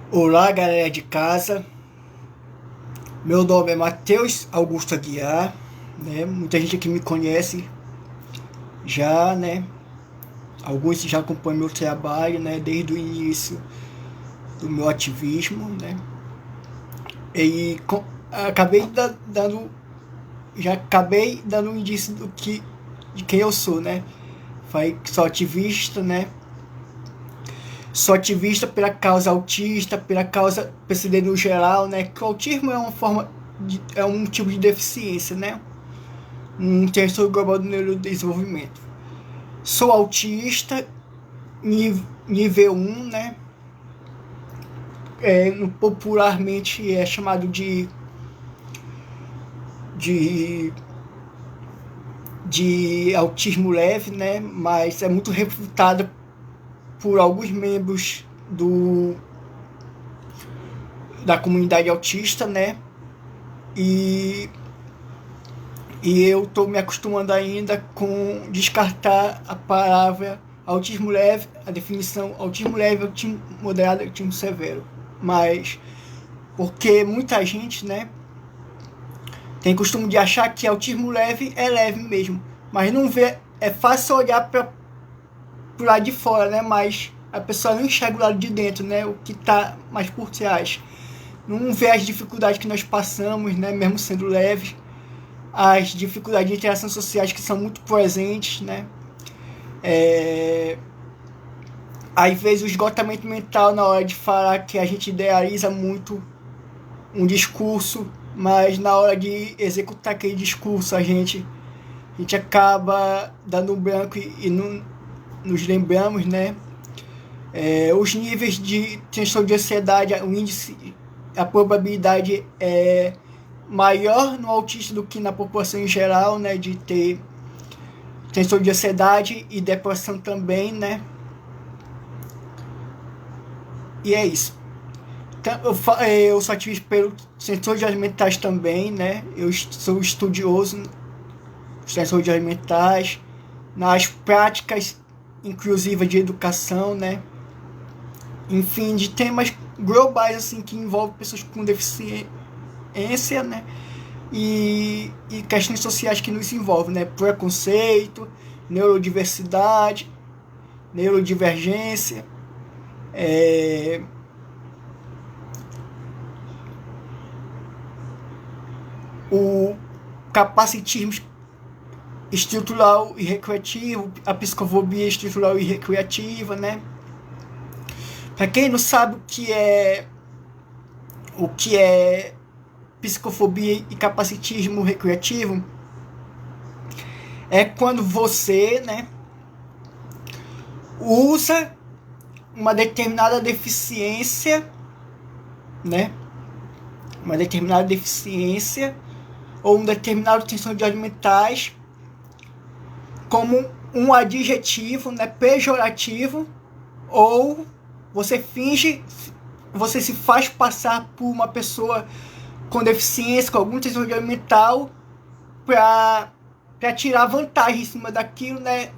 Olá, galera de casa. Meu nome é Matheus Augusto Aguiar, né? Muita gente aqui me conhece já, né? Alguns já acompanham meu trabalho, né? Desde o início do meu ativismo, né? E acabei dando, já acabei dando um indício de quem eu sou, né? Sou ativista, né? Sou ativista pela causa autista, pela causa PCD no geral, né? Que o autismo é uma forma é um tipo de deficiência, né? Um transtorno global do neurodesenvolvimento. Sou autista, nível 1, né? Popularmente é chamado de, de autismo leve, né? Mas é muito refutado por alguns membros da comunidade autista, né? E, e eu estou me acostumando ainda com descartar a palavra autismo leve, a definição autismo leve, autismo moderado, autismo severo. Mas porque muita gente, né, tem costume de achar que autismo leve é leve mesmo, mas não vê, é fácil olhar para pro lado de fora, né, mas a pessoa não enxerga o lado de dentro, né, o que está mais por trás. Não vê as dificuldades que nós passamos, né, mesmo sendo leves, as dificuldades de interação sociais que são muito presentes, né, é, às vezes o esgotamento mental na hora de falar que a gente idealiza muito um discurso, mas na hora de executar aquele discurso a gente acaba dando um branco e não nos lembramos, né? Os níveis de transtorno de ansiedade, o índice, a probabilidade é maior no autista do que na população em geral, né? De ter transtorno de ansiedade e depressão também, né? E é isso. Eu sou ativista pelo transtornos alimentais também, né? Eu sou estudioso dos transtornos alimentais, nas práticas inclusivas de educação, né? Enfim, de temas globais assim que envolvem pessoas com deficiência, né? E questões sociais que nos envolvem, né? Preconceito, neurodiversidade, neurodivergência, é, o capacitismo estrutural e recreativo, a psicofobia estrutural e recreativa, né? Para quem não sabe o que é psicofobia e capacitismo recreativo, é quando você, né, usa uma determinada deficiência, né? Uma determinada deficiência ou um determinado transtorno de alimentais como um adjetivo, né, pejorativo, ou você finge, você se faz passar por uma pessoa com deficiência, com algum transtorno mental, para tirar vantagem em cima daquilo, né?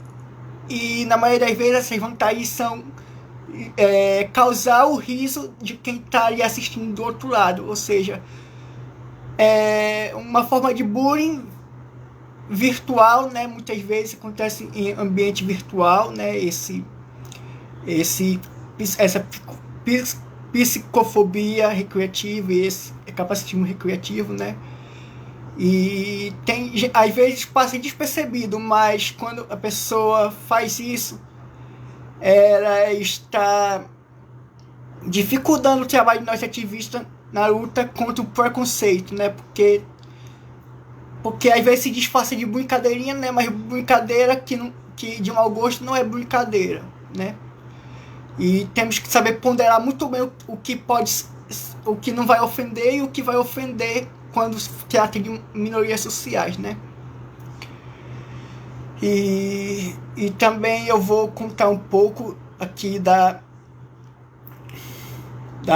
E na maioria das vezes essas vantagens são causar o riso de quem está ali assistindo do outro lado, ou seja, é uma forma de bullying virtual, né? Muitas vezes acontece em ambiente virtual, né? Essa psicofobia recreativa e esse capacitismo recreativo, né? E tem, às vezes passa despercebido, mas quando a pessoa faz isso, ela está dificultando o trabalho de nós ativistas na luta contra o preconceito, né? Porque às vezes se disfarça de brincadeirinha, né? Mas brincadeira que de mau gosto não é brincadeira, né? E temos que saber ponderar muito bem o que não vai ofender e o que vai ofender quando se trata de minorias sociais, né? E também eu vou contar um pouco aqui da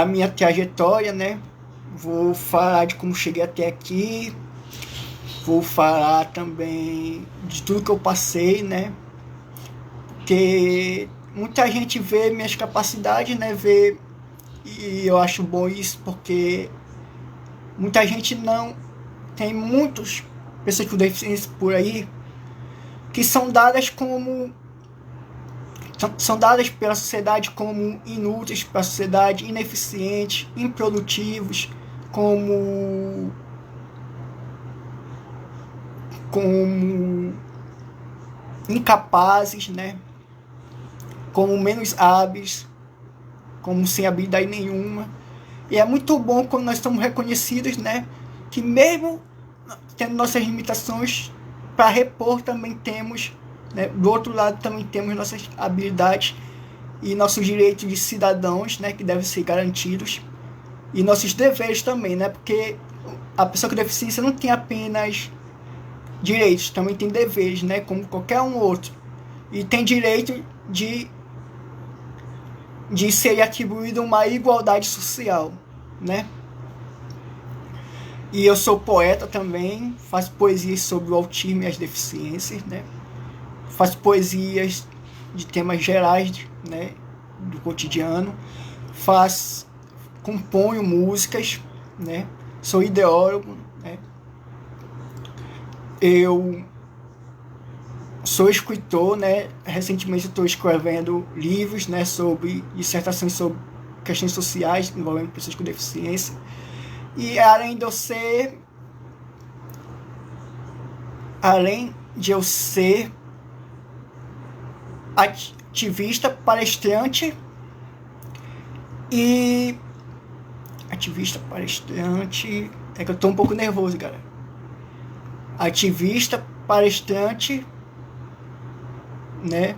minha trajetória, né? Vou falar de como cheguei até aqui, vou falar também de tudo que eu passei, né? Porque muita gente vê minhas capacidades, né? Vê e eu acho bom isso, porque muita gente não tem muitas pessoas com deficiência por aí que são dadas pela sociedade como inúteis para a sociedade, ineficientes, improdutivos, como incapazes, né? Como menos hábeis, como sem habilidade nenhuma. E é muito bom quando nós estamos reconhecidos, né? Que mesmo tendo nossas limitações, para repor também temos, né? Do outro lado também temos nossas habilidades e nossos direitos de cidadãos, né? Que devem ser garantidos. E nossos deveres também, né? Porque a pessoa com deficiência não tem apenas direitos, também tem deveres, né? Como qualquer um outro. E tem direito de ser atribuído uma igualdade social, né? E eu sou poeta também, faço poesias sobre o autismo e as deficiências, né? Faço poesias de temas gerais, né? Do cotidiano, componho músicas, né? Sou ideólogo, né? Eu sou escritor, né? Recentemente estou escrevendo livros, né? Sobre dissertações sobre questões sociais envolvendo pessoas com deficiência. E além de eu ser ativista, palestrante é que eu tô um pouco nervoso, cara. Ativista, palestrante, né?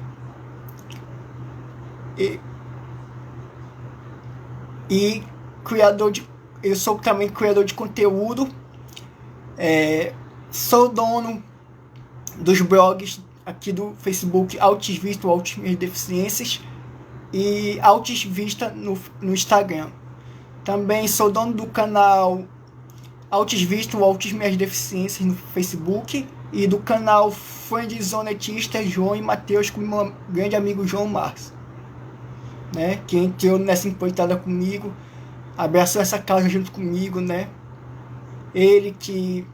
E eu sou também criador de conteúdo. Sou dono dos blogs aqui do Facebook Autisvista, Autismo e Deficiências, e Autisvista no Instagram. Também sou dono do canal Autisvista, o Autismo e as Deficiências no Facebook, e do canal Friendzonetista João e Matheus com meu grande amigo João Marcos, né? Que entrou nessa empreitada comigo, abraçou essa causa junto comigo, né? Ele que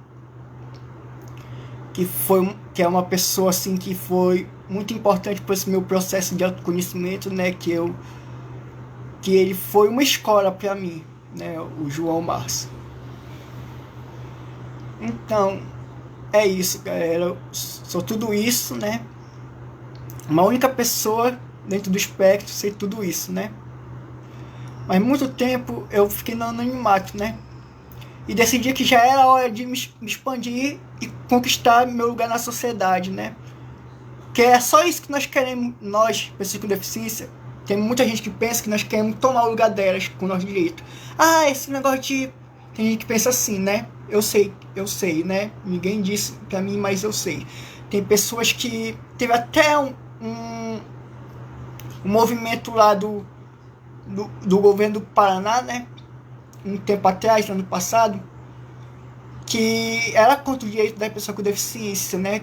é uma pessoa assim que foi muito importante para esse meu processo de autoconhecimento, né? Que ele foi uma escola para mim, né? O João Marcos. Então, é isso, galera. Eu sou tudo isso, né? Uma única pessoa dentro do espectro, sei tudo isso, né? Mas muito tempo eu fiquei no anonimato, né? E decidi que já era hora de me expandir e conquistar meu lugar na sociedade, né? Que é só isso que nós queremos, nós, pessoas com deficiência. Tem muita gente que pensa que nós queremos tomar o lugar delas com o nosso direito. Ah, esse negócio de... Tem gente que pensa assim, né? Eu sei, né? Ninguém disse pra mim, mas eu sei. Tem pessoas que... Teve até um movimento lá do governo do Paraná, né? Um tempo atrás, no ano passado, que era contra o direito da pessoa com deficiência, né?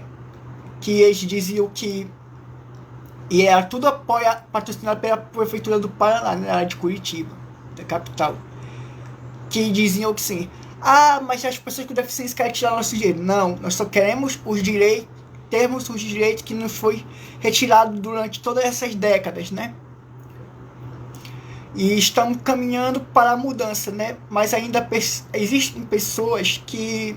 Que eles diziam que... E era tudo patrocinado pela Prefeitura do Paraná, na área de Curitiba, da capital. Que diziam que sim. Ah, mas as pessoas com deficiência querem tirar nosso direito. Não, nós só queremos termos os direitos que nos foi retirado durante todas essas décadas, né? E estamos caminhando para a mudança, né? Mas ainda existem pessoas que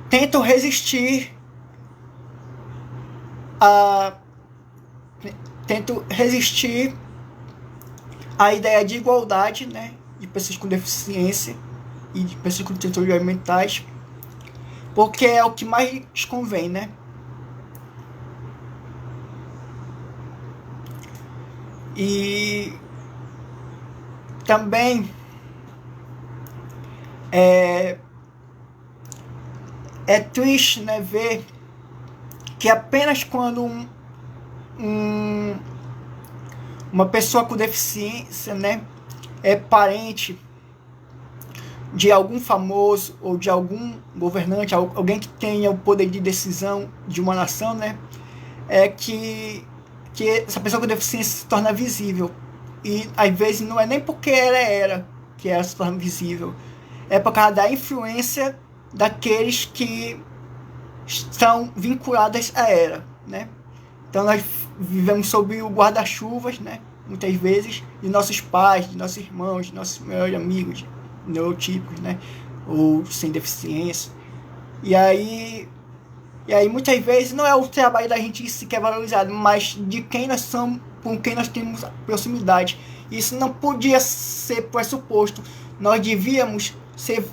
tentam resistir à ideia de igualdade, né? De pessoas com deficiência e de pessoas com transtornos mentais, porque é o que mais convém, né? E também é triste, né, ver que apenas quando uma pessoa com deficiência, né, é parente de algum famoso ou de algum governante, alguém que tenha o poder de decisão de uma nação, né, é que que essa pessoa com deficiência se torna visível. E às vezes não é nem porque ela era que ela se torna visível, é por causa da influência daqueles que estão vinculados a ela, né? Então nós vivemos sob o guarda-chuvas, né? Muitas vezes, de nossos pais, de nossos irmãos, de nossos melhores amigos, neurotípicos, né? Ou sem deficiência. E aí muitas vezes não é o trabalho da gente que é valorizado, mas de quem nós somos, com quem nós temos proximidade. Isso não podia ser pressuposto. Nós devíamos ser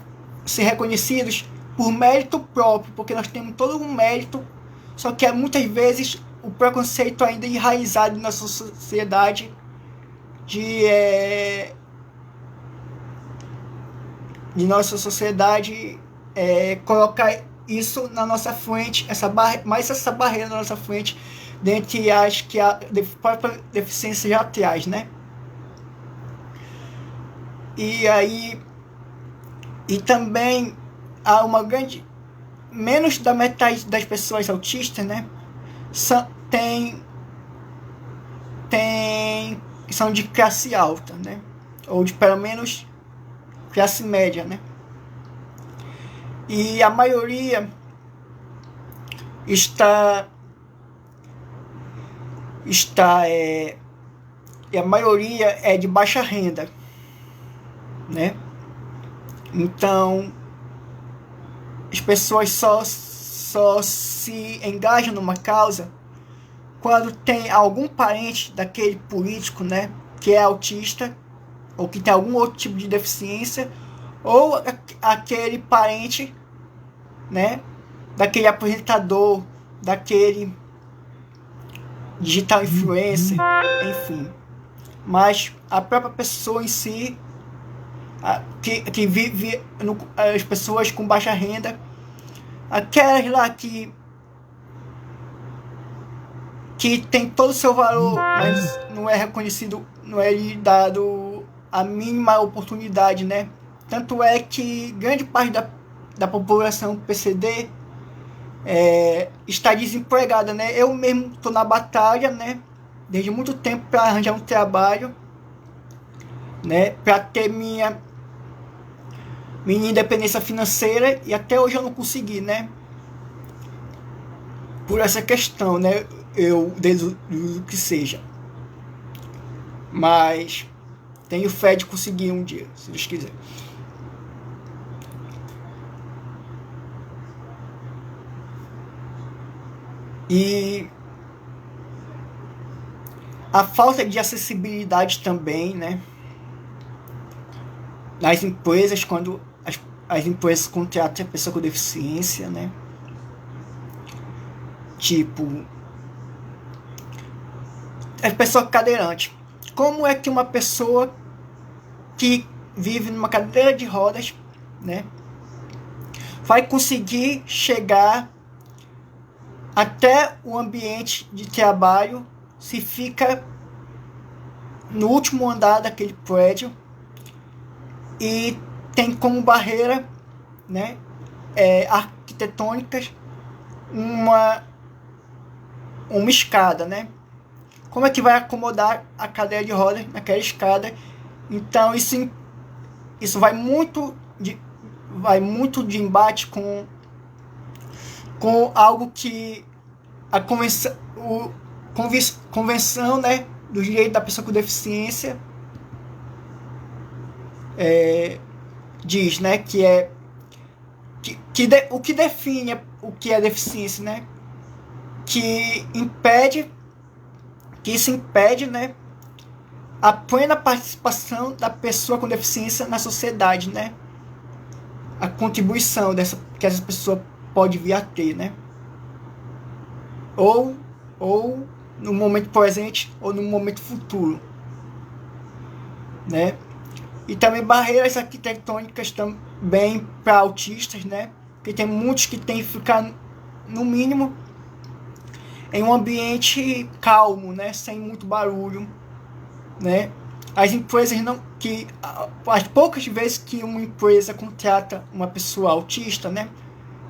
reconhecidos por mérito próprio, porque nós temos todo um mérito, só que muitas vezes o preconceito ainda é enraizado na nossa sociedade de nossa sociedade colocar isso na nossa frente, essa barreira na nossa frente, dentre as que a própria deficiência já traz, né? E também há uma grande, menos da metade das pessoas autistas, né, são de classe alta, né, ou de pelo menos classe média, né, e a maioria a maioria é de baixa renda, né? Então as pessoas só se engajam numa causa quando tem algum parente daquele político, né, que é autista ou que tem algum outro tipo de deficiência, ou aquele parente, né, daquele apresentador, daquele digital influencer, enfim. Mas a própria pessoa em si, que vive as pessoas com baixa renda, aquelas lá que tem todo o seu valor, mas não é reconhecido, não é lhe dado a mínima oportunidade, né? Tanto é que grande parte da população PCD está desempregada, né? Eu mesmo estou na batalha, né, desde muito tempo para arranjar um trabalho, né, para ter minha independência financeira, e até hoje eu não consegui, né, por essa questão, né, eu deduzo que seja, mas tenho fé de conseguir um dia, se Deus quiser. E a falta de acessibilidade também, né, nas empresas, quando as empresas contratam a pessoa com deficiência, né, tipo, a pessoa cadeirante. Como é que uma pessoa que vive numa cadeira de rodas, né, vai conseguir chegar até o ambiente de trabalho se fica no último andar daquele prédio e tem como barreira, né, arquitetônicas uma escada, né? Como é que vai acomodar a cadeira de rodas naquela escada? Então isso vai muito de embate com algo que a convenção, né, do direito da pessoa com deficiência diz, né, o que define o que é deficiência, né, que isso impede, né, a plena participação da pessoa com deficiência na sociedade, né, a contribuição que essa pessoa pode vir a ter, né, ou no momento presente ou no momento futuro, né. E também barreiras arquitetônicas também para autistas, né, porque tem muitos que tem que ficar no mínimo em um ambiente calmo, né, sem muito barulho, né. As empresas as poucas vezes que uma empresa contrata uma pessoa autista, né,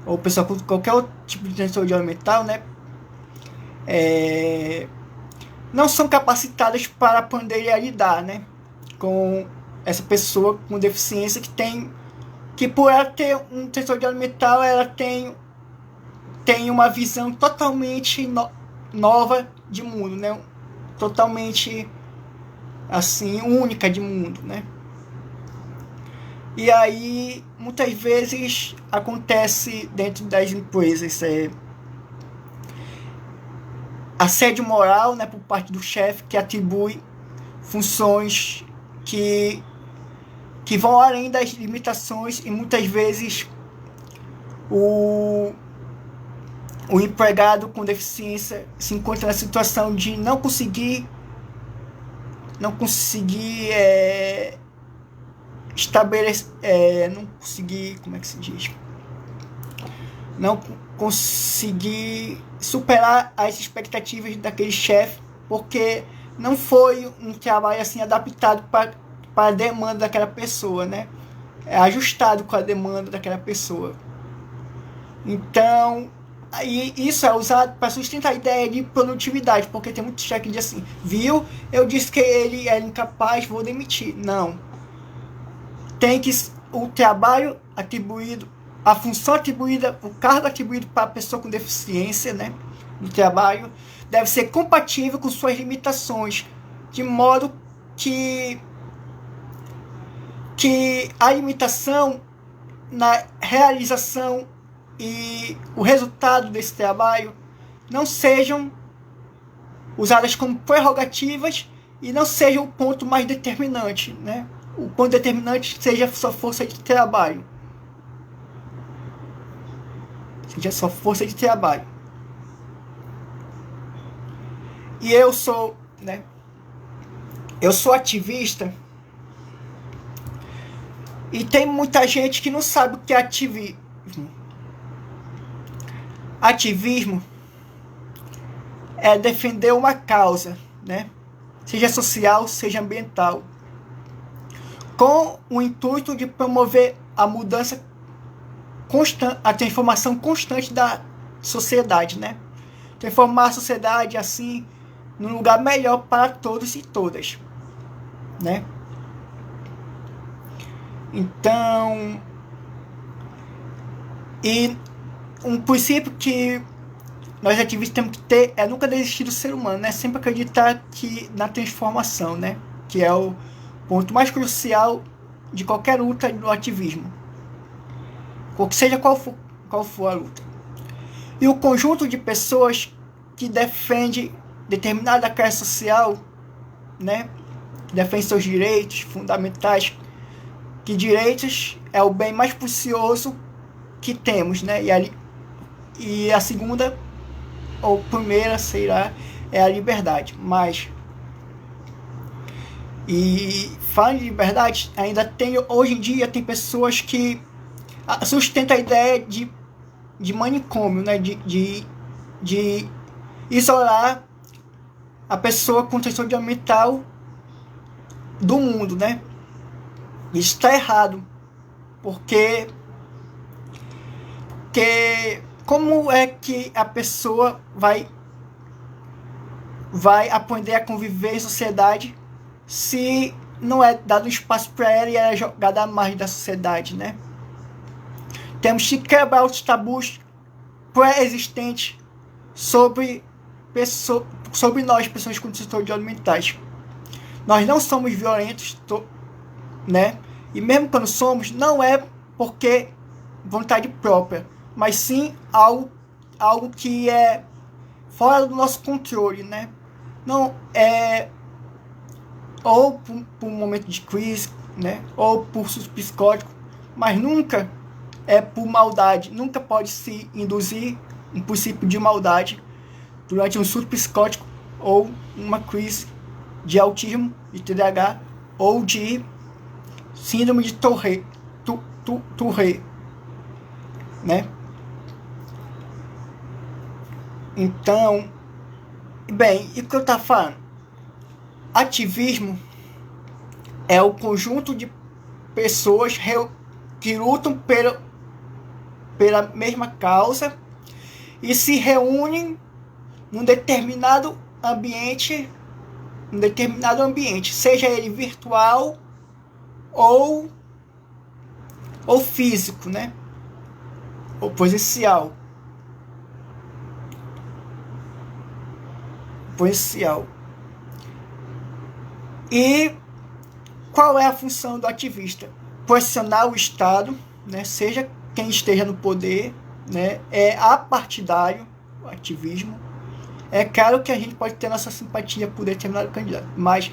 ou pessoa com qualquer outro tipo de transtorno mental, né, não são capacitadas para aprender a lidar, né, com essa pessoa com deficiência que por ela ter um transtorno mental, ela tem uma visão totalmente nova de mundo, né, totalmente assim única de mundo, né. E aí muitas vezes acontece dentro das empresas assédio moral, né, por parte do chefe, que atribui funções que vão além das limitações, e muitas vezes o empregado com deficiência se encontra na situação de não conseguir estabelecer, não conseguir, como é que se diz? Não conseguir superar as expectativas daquele chefe, porque não foi um trabalho assim adaptado para a demanda daquela pessoa, né? É ajustado com a demanda daquela pessoa. Então, aí isso é usado para sustentar a ideia de produtividade, porque tem muito chefe que diz assim, viu, eu disse que ele é incapaz, vou demitir. Não. Tem que o trabalho atribuído, a função atribuída, o cargo atribuído para a pessoa com deficiência, né, no trabalho, deve ser compatível com suas limitações, de modo que a limitação na realização e o resultado desse trabalho não sejam usadas como prerrogativas e não sejam o ponto mais determinante, né? O ponto determinante seja a sua força de trabalho. Seja a sua força de trabalho. E eu sou, né? Eu sou ativista. E tem muita gente que não sabe o que é ativismo. Ativismo é defender uma causa, né? Seja social, seja ambiental, com o intuito de promover a mudança constante, a transformação constante da sociedade, né? Transformar a sociedade assim num lugar melhor para todos e todas, né? Então, e um princípio que nós ativistas temos que ter é nunca desistir do ser humano, né? Sempre acreditar na transformação, né? Que é o ponto mais crucial de qualquer luta do ativismo, ou que seja qual for a luta. E o conjunto de pessoas que defende determinada classe social, né? Defende seus direitos fundamentais, que direitos é o bem mais precioso que temos, né? E a segunda ou primeira, sei lá, é a liberdade. Mas e falando de liberdade, ainda tem, hoje em dia tem pessoas que sustentam a ideia de manicômio, né? De isolar a pessoa com transtorno mental do mundo, né? Isso está errado, porque como é que a pessoa vai aprender a conviver em sociedade se não é dado espaço para ela e ela é jogada à margem da sociedade, né? Temos que quebrar os tabus pré-existentes sobre nós, pessoas com transtornos mentais. Nós não somos violentos, né? E mesmo quando somos, não é porque vontade própria, mas sim algo que é fora do nosso controle, né? Não é ou por um momento de crise, né? Ou por surto psicótico, mas nunca é por maldade. Nunca pode se induzir um princípio de maldade durante um surto psicótico ou uma crise de autismo, de TDAH ou de síndrome de Tourette, né? Então, bem, e o que eu estava falando? Ativismo é o conjunto de pessoas que lutam pela mesma causa e se reúnem num determinado ambiente um determinado ambiente, seja ele virtual ou físico, né? Ou presencial. E qual é a função do ativista? Pressionar o Estado, né? Seja quem esteja no poder, né? É apartidário o ativismo. É claro que a gente pode ter nossa simpatia por determinado candidato, mas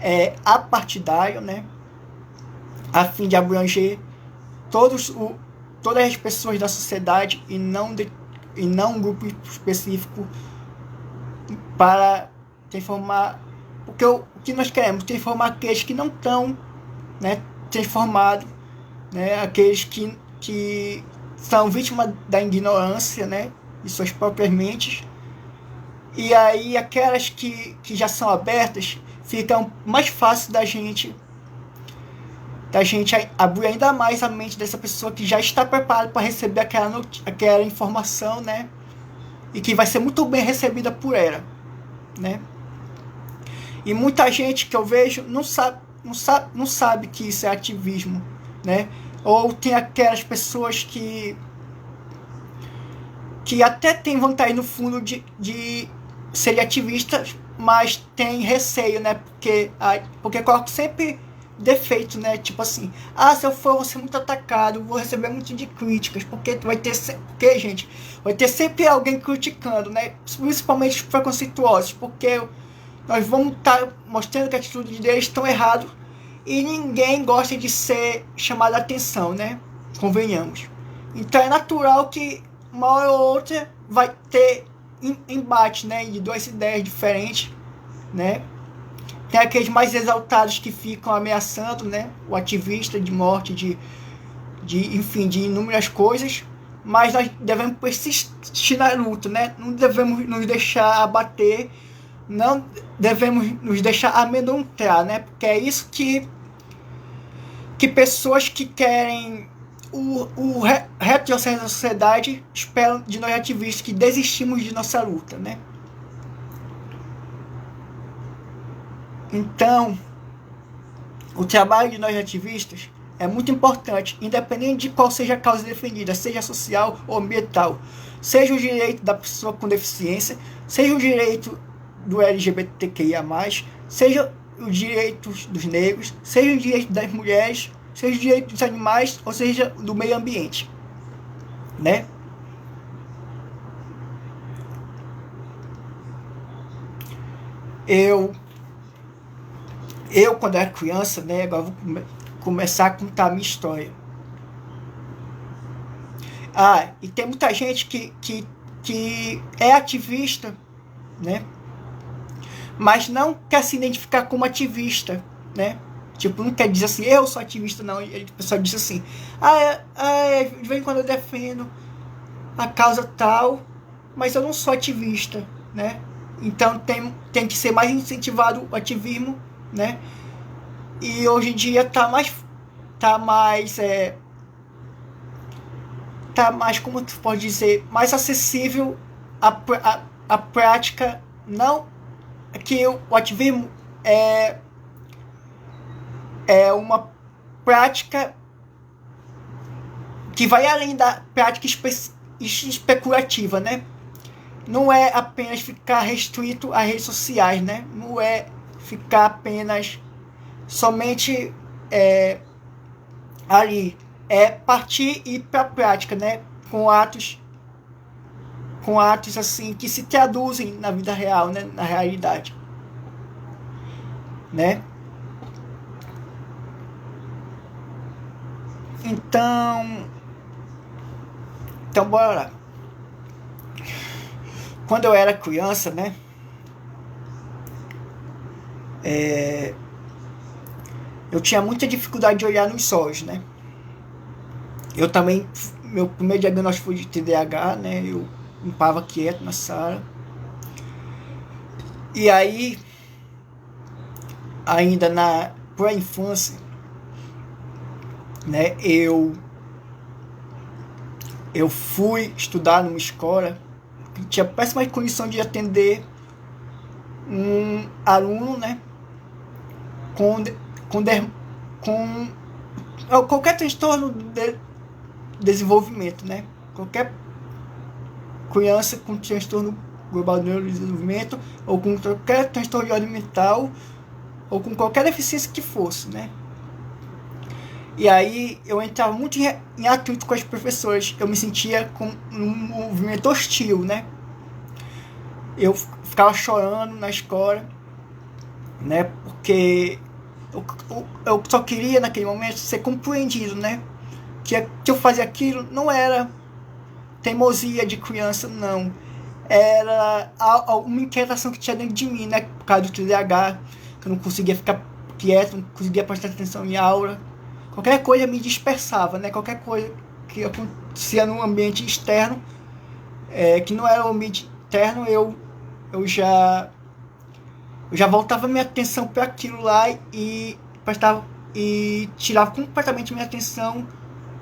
é apartidário, né? A fim de abranger todas as pessoas da sociedade e não um grupo específico para transformar. Porque o que nós queremos? Transformar aqueles que não estão, né, transformados, né, aqueles que são vítimas da ignorância, né, de suas próprias mentes. E aí aquelas que já são abertas, ficam mais fácil da gente abrir ainda mais a mente dessa pessoa que já está preparada para receber aquela informação, né? E que vai ser muito bem recebida por ela, né? E muita gente que eu vejo não sabe que isso é ativismo, né? Ou tem aquelas pessoas que até tem vontade no fundo de ser ativistas, mas tem receio, né? Porque coloca sempre defeito, né? Tipo assim, se eu for, vou ser muito atacado, vou receber muito de críticas, porque gente, vai ter sempre alguém criticando, né? Principalmente os preconceituosos, porque nós vamos estar mostrando que a atitude deles estão errado e ninguém gosta de ser chamado a atenção, né? Convenhamos. Então é natural que uma hora ou outra vai ter embate, né? De duas ideias diferentes, né? Tem aqueles mais exaltados que ficam ameaçando, né? O ativista de morte, enfim, de inúmeras coisas. Mas nós devemos persistir na luta, né? Não devemos nos deixar abater, não devemos nos deixar amedrontar, né? Porque é isso que pessoas que querem o retrocesso da sociedade esperam de nós ativistas, que desistimos de nossa luta, né? Então, o trabalho de nós ativistas é muito importante, independente de qual seja a causa defendida, seja social ou ambiental, seja o direito da pessoa com deficiência, seja o direito do LGBTQIA+, seja os direitos dos negros, seja o direito das mulheres, seja o direito dos animais, ou seja, do meio ambiente, né? Eu quando era criança, né, agora vou começar a contar a minha história. E tem muita gente que é ativista, né, mas não quer se identificar como ativista, né? Tipo, não quer dizer assim, eu sou ativista, não. O pessoal diz assim, de vez em quando eu defendo a causa tal, mas eu não sou ativista, né? Então tem que ser mais incentivado o ativismo, né? E hoje em dia tá mais, como tu pode dizer, mais acessível a prática, não que o ativismo é uma prática que vai além da prática especulativa, né? Não é apenas ficar restrito a redes sociais, né? Não é ficar apenas somente ali. É partir e ir para a prática, né? Com atos assim que se traduzem na vida real, né? Na realidade, né? Então bora lá. Quando eu era criança, né? Eu tinha muita dificuldade de olhar nos olhos, né? Eu também, meu primeiro diagnóstico foi de TDAH, né? Eu ficava quieto na sala. E aí, ainda na pré-infância, né? Eu fui estudar numa escola que tinha péssima condição de atender um aluno, né, com, com, com qualquer transtorno de desenvolvimento, né, qualquer criança com transtorno global de neurodesenvolvimento, ou com qualquer transtorno de ordem mental, ou com qualquer deficiência que fosse, né. E aí eu entrava muito em atrito com as professoras, eu me sentia com um movimento hostil, né. Eu ficava chorando na escola, né, porque eu só queria naquele momento ser compreendido, né, que eu fazia aquilo não era teimosia de criança, não, era uma inquietação que tinha dentro de mim, né, por causa do TDAH, que eu não conseguia ficar quieto, não conseguia prestar atenção em aula, qualquer coisa me dispersava, né, qualquer coisa que acontecia no ambiente externo, que não era o ambiente interno, eu já voltava minha atenção para aquilo lá e prestava e tirava completamente minha atenção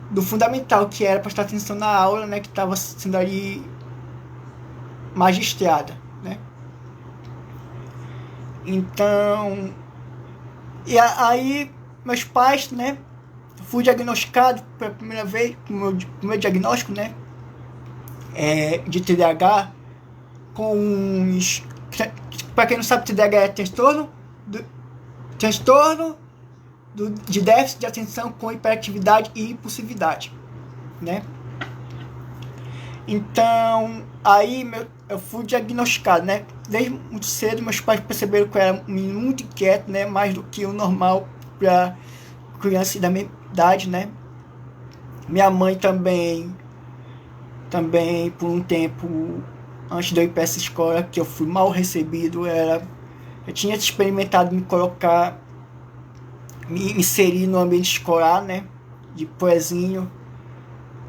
do fundamental, que era prestar atenção na aula, né, que estava sendo ali magistrada, né. Então, e aí meus pais, né, fui diagnosticado pela primeira vez, com o meu diagnóstico, né, de TDAH, com uns, para quem não sabe, TDAH é transtorno de déficit de atenção com hiperatividade e impulsividade, né? Então, aí eu fui diagnosticado, né? Desde muito cedo, meus pais perceberam que eu era um menino muito inquieto, né? Mais do que o normal para criança da minha idade, né? Minha mãe também, por um tempo, antes de eu ir para essa escola, que eu fui mal recebido, eu tinha experimentado me inserir no ambiente escolar, né, de poesinho,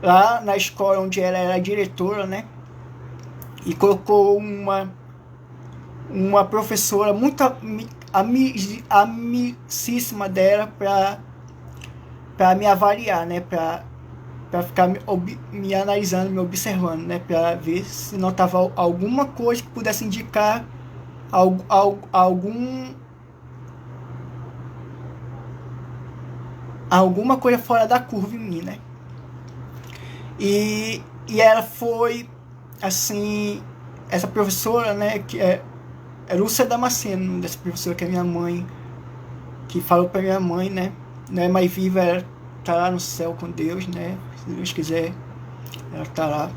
lá na escola onde ela era diretora, né, e colocou uma professora muito amicíssima dela para me avaliar, né, para ficar me analisando, me observando, né, para ver se notava alguma coisa que pudesse indicar alguma coisa fora da curva em mim, né? E ela foi, assim, essa professora, né, que é Lúcia Damasceno, dessa professora que é minha mãe, que falou pra minha mãe, né, não é mais viva, ela tá lá no céu com Deus, né, se Deus quiser, ela tá lá.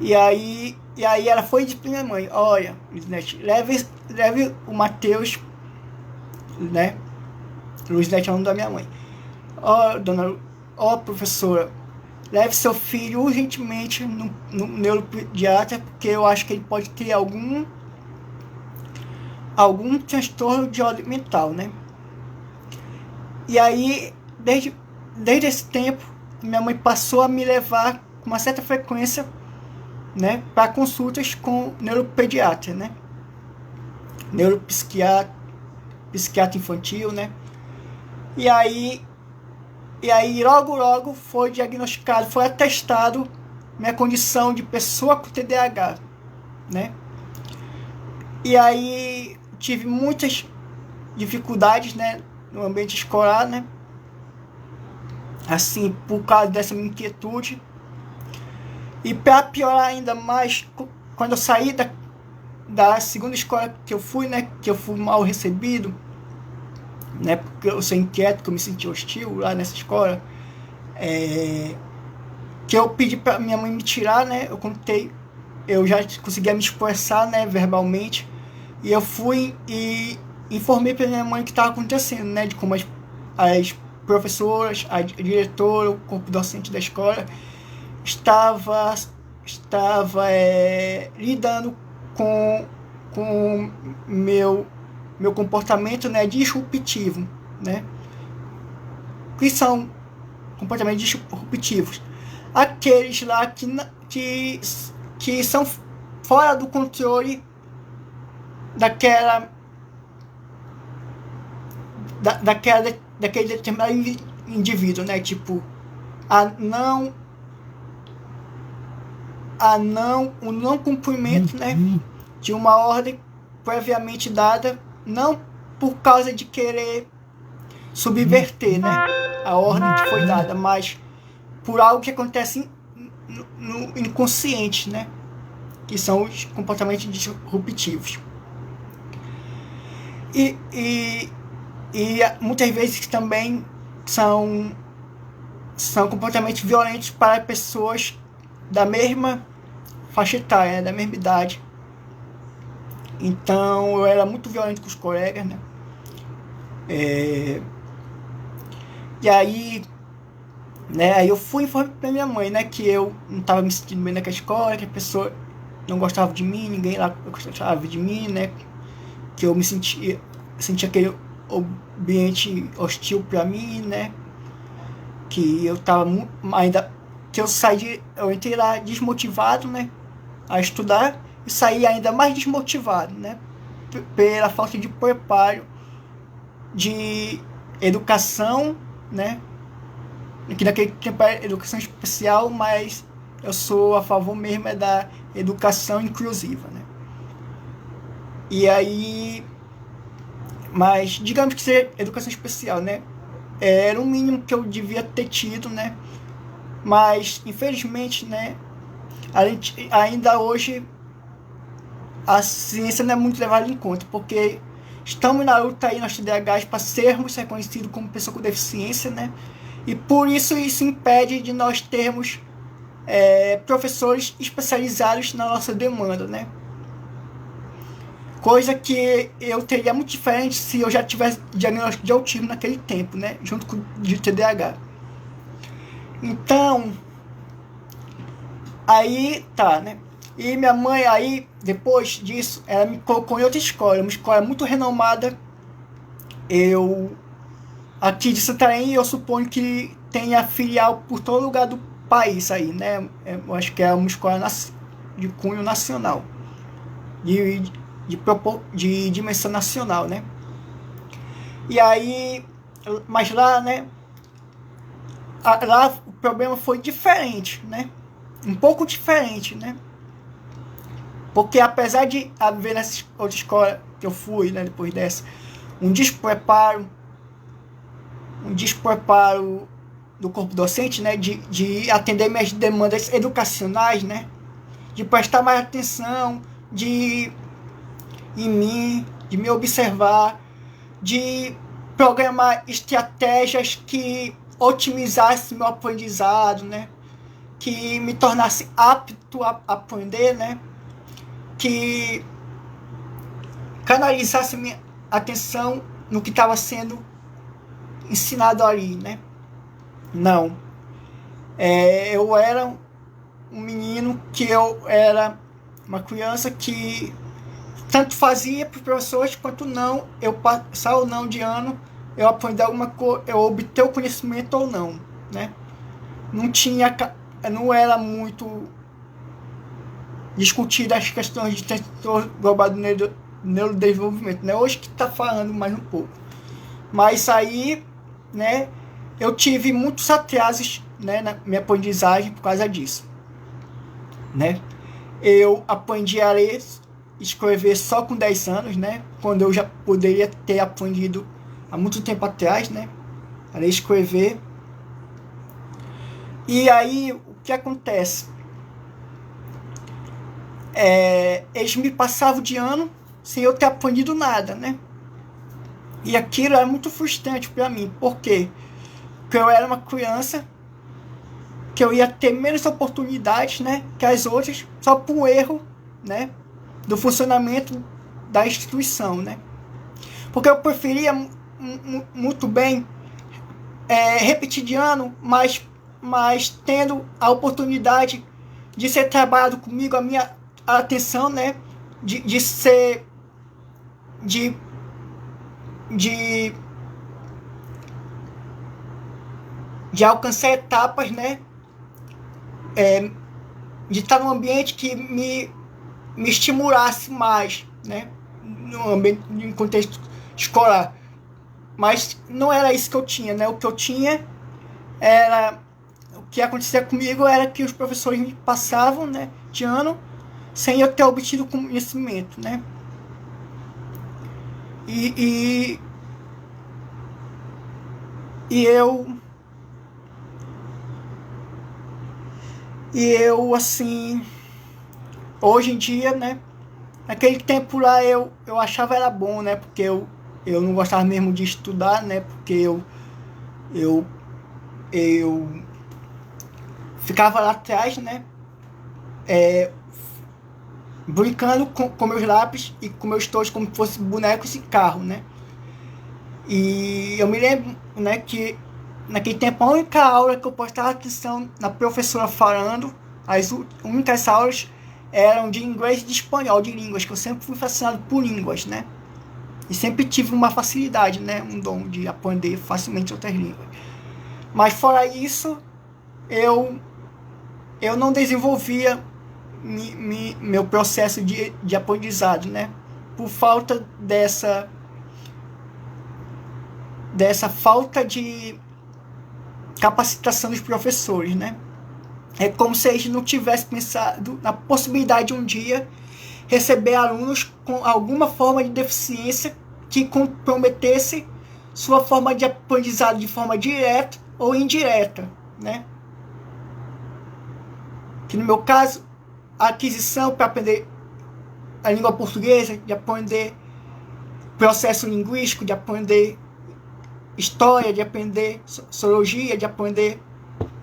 E aí ela foi e disse pra minha mãe, olha, leve o Matheus, né, Luizinete é o nome da minha mãe, professora, leve seu filho urgentemente no neuropediatra, porque eu acho que ele pode ter algum transtorno de ordem mental, né? E aí, desde esse tempo, minha mãe passou a me levar com uma certa frequência, né, para consultas com neuropediatra, né? Neuropsiquiatra, psiquiatra infantil, né? E aí logo foi diagnosticado, foi atestado minha condição de pessoa com TDAH, né? E aí tive muitas dificuldades, né, no ambiente escolar, né? Assim, por causa dessa minha inquietude. E para piorar ainda mais, quando eu saí da segunda escola que eu fui, né, que eu fui mal recebido, né, porque eu sou inquieto, que eu me senti hostil lá nessa escola, que eu pedi para minha mãe me tirar, né, eu já conseguia me expressar, né, verbalmente, e eu fui e informei para minha mãe o que estava acontecendo, né, de como as professoras, a diretora, o corpo docente da escola estava lidando com meu comportamento, né, disruptivo, né, que são comportamentos disruptivos, aqueles lá que são fora do controle daquele determinado indivíduo, né, tipo o não cumprimento, né, de uma ordem previamente dada, não por causa de querer subverter, né, a ordem que foi dada, mas por algo que acontece no inconsciente, né, que são os comportamentos disruptivos. E muitas vezes também são comportamentos violentos para pessoas da mesma faixa etária, né, da mesma idade. Então eu era muito violento com os colegas, né? E aí, né, aí eu fui informar pra minha mãe, né, que eu não estava me sentindo bem naquela escola, que a pessoa não gostava de mim, ninguém lá gostava de mim, né, que eu me sentia aquele ambiente hostil para mim, né, que eu tava ainda, que eu entrei lá desmotivado, né, a estudar, e saí ainda mais desmotivado, né, pela falta de preparo de educação, né, que naquele tempo era educação especial, mas eu sou a favor mesmo da educação inclusiva, né. E aí, mas digamos que seja educação especial, né, era o mínimo que eu devia ter tido, né, mas infelizmente, né, ainda hoje a ciência não é muito levada em conta, porque estamos na luta aí nas TDAHs para sermos reconhecidos como pessoa com deficiência, né, e por isso impede de nós termos professores especializados na nossa demanda, né. Coisa que eu teria muito diferente se eu já tivesse diagnóstico de autismo naquele tempo, né, junto com o de TDAH. Então, aí tá, né. E minha mãe aí, depois disso, ela me colocou em outra escola, uma escola muito renomada. Aqui de Santarém, eu suponho que tenha filial por todo lugar do país aí, né. Eu acho que é uma escola de cunho nacional. De dimensão nacional, né? E aí, mas lá, né? Lá o problema foi diferente, né? Um pouco diferente, né? Porque apesar de haver nessa outra escola que eu fui, né, depois dessa, um despreparo do corpo docente, né, de atender minhas demandas educacionais, né? De prestar mais atenção, em mim, de me observar, de programar estratégias que otimizassem meu aprendizado, né? Que me tornasse apto a aprender, né? Que canalizasse minha atenção no que estava sendo ensinado ali, né? Não. Eu era um menino era uma criança que tanto fazia para os professores quanto não, eu passar ou não de ano, eu aprendi alguma coisa, eu obter o conhecimento ou não, né? Não era muito discutida as questões de transtorno global do neurodesenvolvimento, né? Hoje que está falando mais um pouco. Mas aí, né, eu tive muitos atrasos, né, na minha aprendizagem por causa disso, né? Eu aprendi a ler, escrever só com 10 anos, né? Quando eu já poderia ter aprendido há muito tempo atrás, né? A ler e escrever. E aí, o que acontece? Eles me passavam de ano sem eu ter aprendido nada, né? E aquilo era muito frustrante para mim. Por quê? Porque eu era uma criança que eu ia ter menos oportunidades, né, que as outras, só por erro, né, do funcionamento da instituição, né? Porque eu preferia muito bem repetir de ano, mas tendo a oportunidade de ser trabalhado comigo, a minha atenção, né, de alcançar etapas, né, de estar num ambiente que me estimulasse mais, né, no ambiente, em contexto escolar. Mas não era isso que eu tinha, né? O que eu tinha era... O que acontecia comigo era que os professores me passavam, né, de ano sem eu ter obtido conhecimento, né? E, e, e eu assim, hoje em dia, né? Naquele tempo lá eu achava era bom, né? Porque eu não gostava mesmo de estudar, né? Porque eu, eu ficava lá atrás, né? Brincando com meus lápis e com meus tojos como se fosse bonecos e carro, né? E eu me lembro, né, que naquele tempo a única aula que eu prestava atenção na professora falando, as únicas aulas eram de inglês e de espanhol, de línguas, que eu sempre fui fascinado por línguas, né? E sempre tive uma facilidade, né, um dom de aprender facilmente outras línguas. Mas fora isso, eu não desenvolvia meu processo de aprendizado, né? Por falta dessa falta de capacitação dos professores, né? É como se eles não tivessem pensado na possibilidade de um dia receber alunos com alguma forma de deficiência que comprometesse sua forma de aprendizado de forma direta ou indireta, né? Que no meu caso, a aquisição para aprender a língua portuguesa, de aprender processo linguístico, de aprender história, de aprender sociologia, de aprender,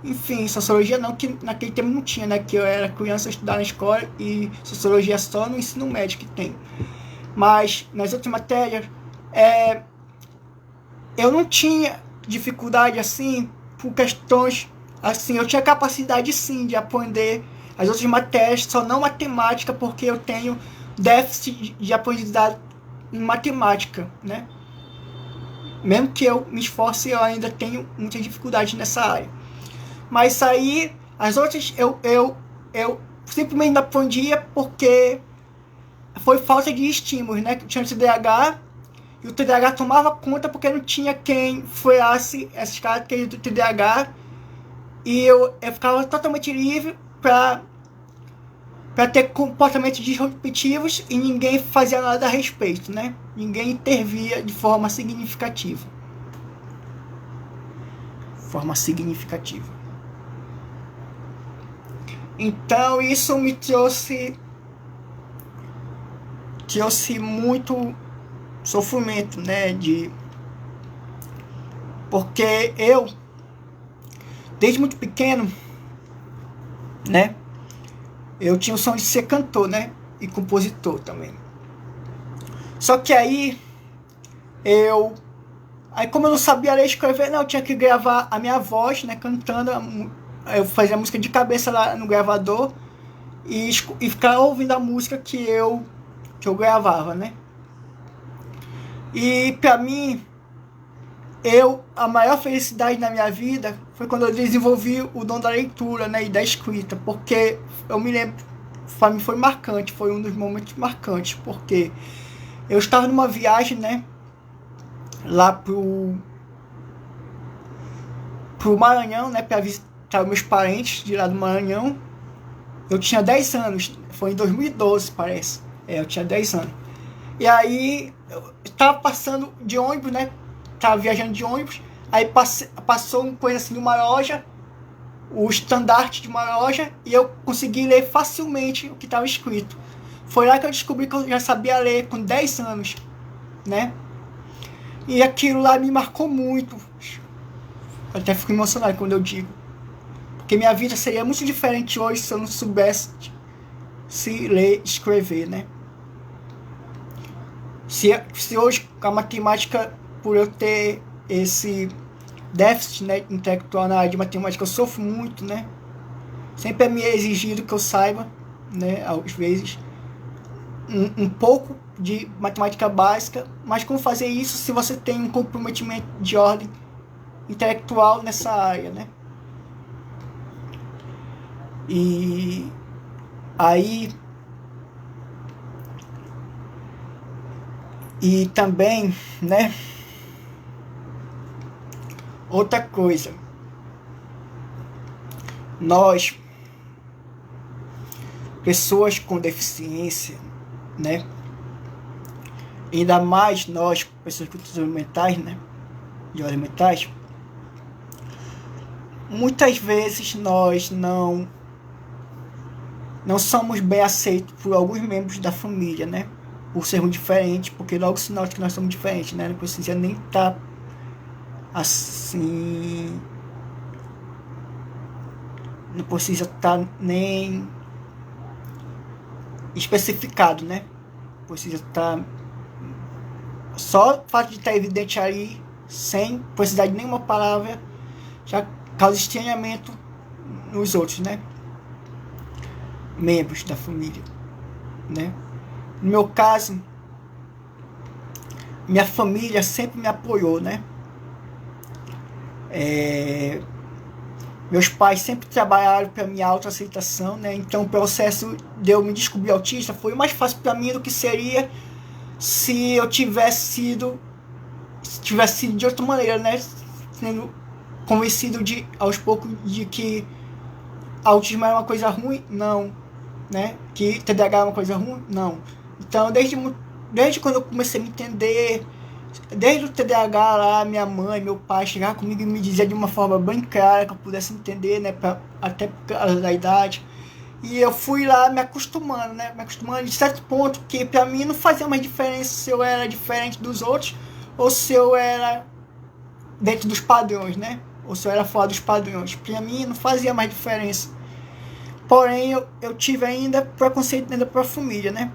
enfim, sociologia não, que naquele tempo não tinha, né? Que eu era criança, eu estudava na escola e sociologia só no ensino médio que tem. Mas nas outras matérias, eu não tinha dificuldade assim por questões assim, eu tinha capacidade sim de aprender as outras matérias, só não matemática, porque eu tenho déficit de aprendizado em matemática, né? Mesmo que eu me esforce, eu ainda tenho muita dificuldade nessa área. Mas aí, as outras eu simplesmente não aprendia porque foi falta de estímulos, né? Eu tinha TDAH e o TDAH tomava conta porque não tinha quem freasse essas características do TDAH e eu ficava totalmente livre para ter comportamentos disruptivos e ninguém fazia nada a respeito, né? Ninguém intervia de forma significativa. Então isso me trouxe muito sofrimento, né? Porque eu, desde muito pequeno, né? Eu tinha o sonho de ser cantor, né? E compositor também. Só que aí, como eu não sabia ler e escrever, não, eu tinha que gravar a minha voz, né? Cantando, eu fazia a música de cabeça lá no gravador e ficar ouvindo a música que eu gravava, né? E pra mim, a maior felicidade na minha vida foi quando eu desenvolvi o dom da leitura, né, e da escrita, porque eu me lembro, para mim foi marcante, foi um dos momentos marcantes, porque eu estava numa viagem, né, lá pro Maranhão, né, para visitar meus parentes de lá do Maranhão. Eu tinha 10 anos, foi em 2012, parece. Eu tinha 10 anos. E aí, eu estava passando de ônibus, né, tava viajando de ônibus, aí passou uma coisa assim de uma loja, o estandarte de uma loja, e eu consegui ler facilmente o que estava escrito. Foi lá que eu descobri que eu já sabia ler com 10 anos, né? E aquilo lá me marcou muito. Eu até fico emocionado quando eu digo. Porque minha vida seria muito diferente hoje se eu não soubesse se ler e escrever, né? Se hoje a matemática, por eu ter esse déficit, né, intelectual na área de matemática, eu sofro muito, né? Sempre é me exigido que eu saiba, né, às vezes, um pouco de matemática básica, mas como fazer isso se você tem um comprometimento de ordem intelectual nessa área, né? E aí e também, né, outra coisa, nós, pessoas com deficiência, né, ainda mais nós, pessoas com transtornos mentais, né, de ordem mentais, muitas vezes nós não somos bem aceitos por alguns membros da família, né, por sermos diferentes, porque logo se nota que nós somos diferentes, né, não precisa nem estar assim, não precisa estar nem especificado, né, precisa estar só o fato de estar evidente aí, sem precisar de nenhuma palavra, já causa estranhamento nos outros, né, membros da família, né. No meu caso, minha família sempre me apoiou, né. Meus pais sempre trabalharam para minha autoaceitação, né. Então o processo de eu me descobrir autista foi mais fácil para mim do que seria se eu tivesse sido de outra maneira, né, sendo convencido aos poucos de que autismo era uma coisa ruim, não, né, que TDAH era uma coisa ruim, não. Então desde quando eu comecei a me entender, desde o TDAH lá, minha mãe, meu pai chegavam comigo e me diziam de uma forma bem clara que eu pudesse entender, né, até por causa da idade. E eu fui lá me acostumando de certo ponto, que pra mim não fazia mais diferença se eu era diferente dos outros ou se eu era dentro dos padrões, né? Ou se eu era fora dos padrões. Pra mim não fazia mais diferença. Porém, eu tive ainda preconceito dentro da família, né?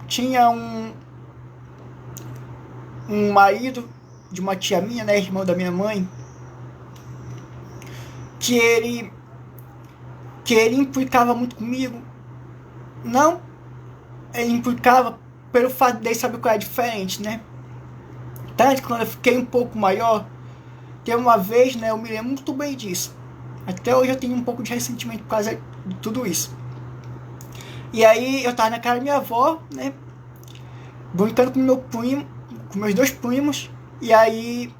Tinha um marido de uma tia minha, né? Irmão da minha mãe, que ele implicava muito comigo. Não, ele implicava pelo fato dele saber que eu era diferente, né? Tanto que quando eu fiquei um pouco maior, teve uma vez, né, eu me lembro muito bem disso. Até hoje eu tenho um pouco de ressentimento por causa de tudo isso. E aí eu tava na casa da minha avó, né, brincando com meu primo, com meus dois primos, e aí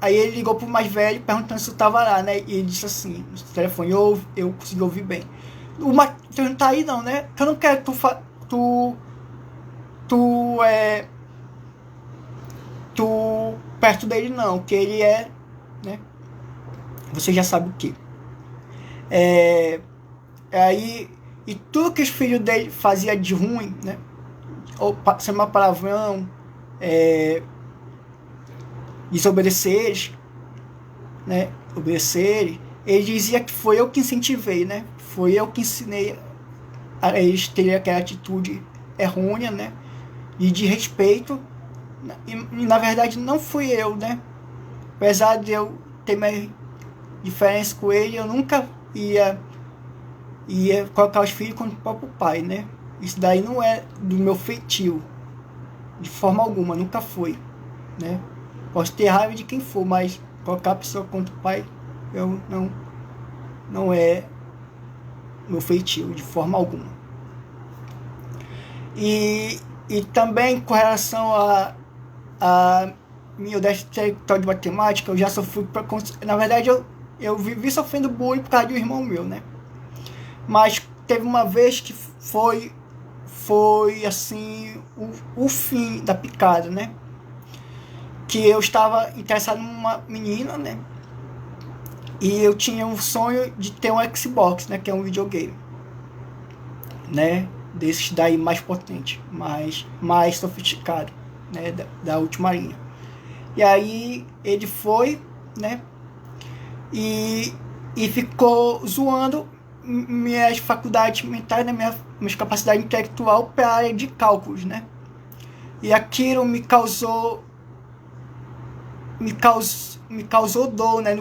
ele ligou pro mais velho perguntando se eu tava lá, né? E ele disse assim, no telefone, eu consegui ouvir bem. O Matheus não tá aí não, né? Eu não quero tu perto dele não, que ele é, né? Você já sabe o que. Aí, e tudo que os filhos dele fazia de ruim, né? Ou chamar palavrão, desobedecer, né? Obedecer. Ele dizia que foi eu que incentivei, né? Foi eu que ensinei a eles terem aquela atitude errônea, né? E de respeito. E na verdade não fui eu, né? Apesar de eu ter mais diferença com ele, eu nunca ia colocar os filhos contra o próprio pai, né? Isso daí não é do meu feitio, de forma alguma, nunca foi, né? Posso ter raiva de quem for, mas colocar a pessoa contra o pai, eu não é meu feitio, de forma alguma. E também com relação a meu déficit intelectual de matemática, eu já sofri, na verdade eu vivi sofrendo bullying por causa de um irmão meu, né? Mas teve uma vez que foi assim o fim da picada, né? Que eu estava interessado numa menina, né? E eu tinha um sonho de ter um Xbox, né? Que é um videogame, né? Desses daí mais potente, mais sofisticado, né? Da última linha. E aí ele foi, né? E ficou zoando minhas faculdades mentais, né, minhas capacidades intelectual para a área de cálculos, né? E aquilo me causou dor, né?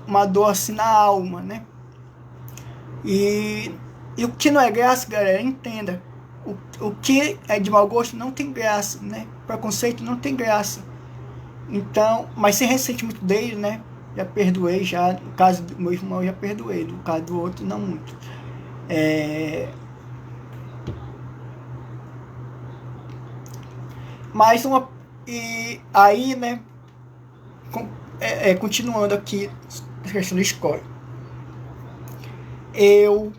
Uma dor assim na alma, né? E o que não é graça, galera, entenda. O que é de mau gosto não tem graça, né? Preconceito não tem graça. Então, mas sem ressentimento dele, né? Já perdoei, já. No caso do meu irmão, eu já perdoei. No caso do outro, não muito. Mais uma. E aí, né? Continuando aqui a questão da escola. Eu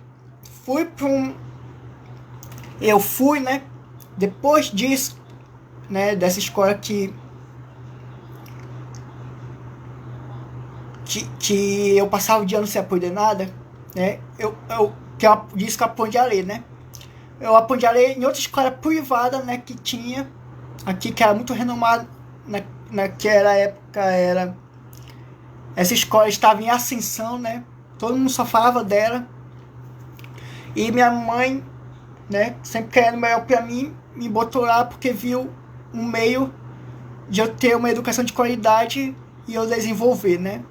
fui para Eu fui, né? Depois disso, né? Dessa escola que eu passava o dia não sem aprender nada, né? Eu disse que eu aprendi a ler, né? Eu aprendi a ler em outra escola privada, né? Que tinha aqui, que era muito renomada naquela época. Essa escola estava em ascensão, né? Todo mundo só falava dela. E minha mãe, né? Sempre querendo melhor para mim, me botou lá porque viu um meio de eu ter uma educação de qualidade e eu desenvolver, né?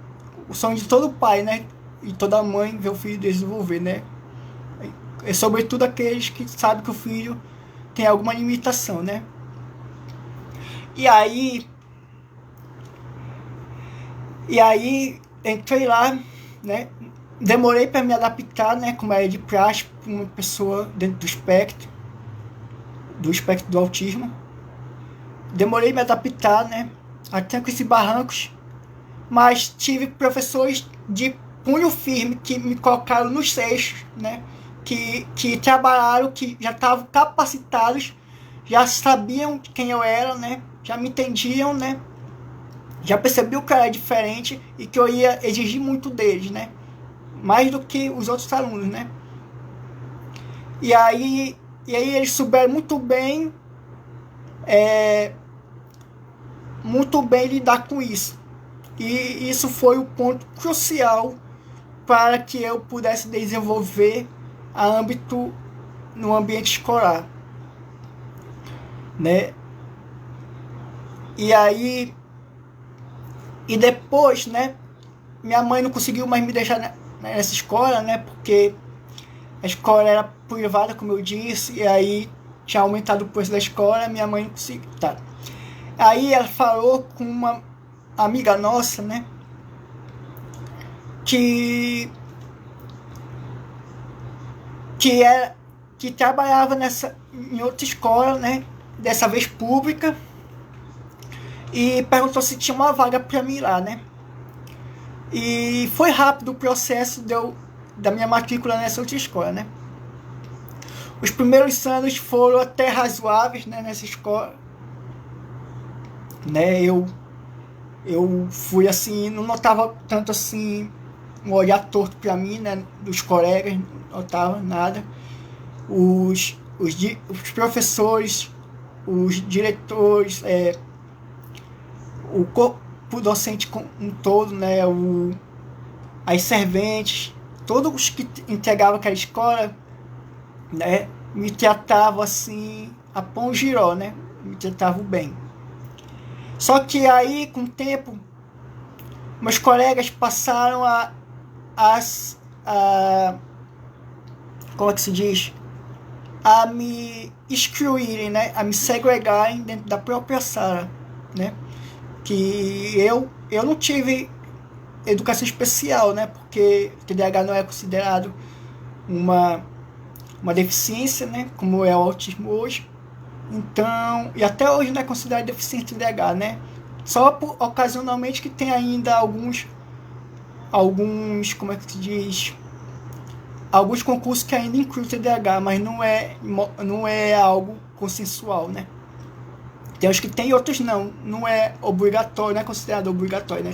O sonho de todo pai, né? E toda mãe ver o filho desenvolver, né? E sobretudo aqueles que sabem que o filho tem alguma limitação, né? E aí entrei lá, né? Demorei para me adaptar, né? Como era de praxe, para uma pessoa dentro do espectro do autismo. Demorei me adaptar, né? Até com esses barrancos, mas tive professores de punho firme que me colocaram nos eixos, né? Que trabalharam, que já estavam capacitados, já sabiam quem eu era, né? Já me entendiam, né? Já percebiam que eu era diferente e que eu ia exigir muito deles, né? Mais do que os outros alunos, né? E aí eles souberam muito bem lidar com isso. E isso foi o ponto crucial para que eu pudesse desenvolver a âmbito no ambiente escolar, né? E depois, né? Minha mãe não conseguiu mais me deixar nessa escola, né? Porque a escola era privada, como eu disse, e aí tinha aumentado o preço da escola, minha mãe não conseguiu. Tá. Aí ela falou com uma amiga nossa, né? Que trabalhava em outra escola, né? Dessa vez pública, e perguntou se tinha uma vaga para mim lá, né? E foi rápido o processo da minha matrícula nessa outra escola, né? Os primeiros anos foram até razoáveis, né, nessa escola, né? Eu fui assim, não notava tanto assim um olhar torto para mim, né, dos colegas, não notava nada. Os professores, os diretores, o corpo docente como um todo, né, as serventes, todos os que integravam aquela escola, né, me tratavam assim a pão giró, né, me tratavam bem. Só que aí, com o tempo, meus colegas passaram como é que se diz? A me excluírem, né? A me segregarem dentro da própria sala, né? Que eu não tive educação especial, né? Porque o TDAH não é considerado uma deficiência, né? Como é o autismo hoje. Então, e até hoje não é considerado deficiência TDAH, né? Só ocasionalmente que tem ainda alguns, como é que se diz? Alguns concursos que ainda incluem o TDAH, mas não é algo consensual, né? Tem uns que tem e outros não. Não é obrigatório, não é considerado obrigatório, né?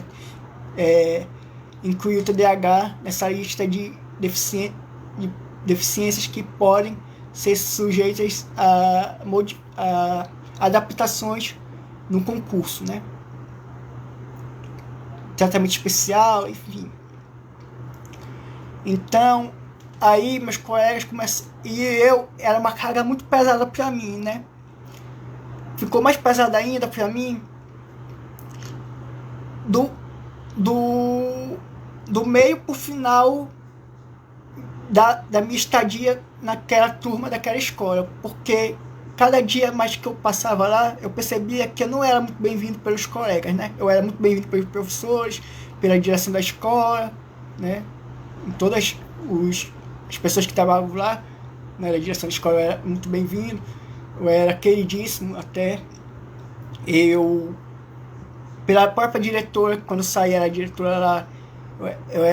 Incluir o TDAH nessa lista de deficiências que podem ser sujeitas a adaptações no concurso, né? Tratamento especial, enfim. Então, aí meus colegas começaram, e era uma carga muito pesada para mim, né? Ficou mais pesada ainda para mim do meio pro final da minha estadia naquela turma daquela escola, porque cada dia mais que eu passava lá, eu percebia que eu não era muito bem-vindo pelos colegas, né? Eu era muito bem-vindo pelos professores, pela direção da escola, né? Em todas as pessoas que trabalhavam lá, né, na direção da escola, eu era muito bem-vindo, eu era queridíssimo até. Pela própria diretora, quando eu saí, era a diretora lá, eu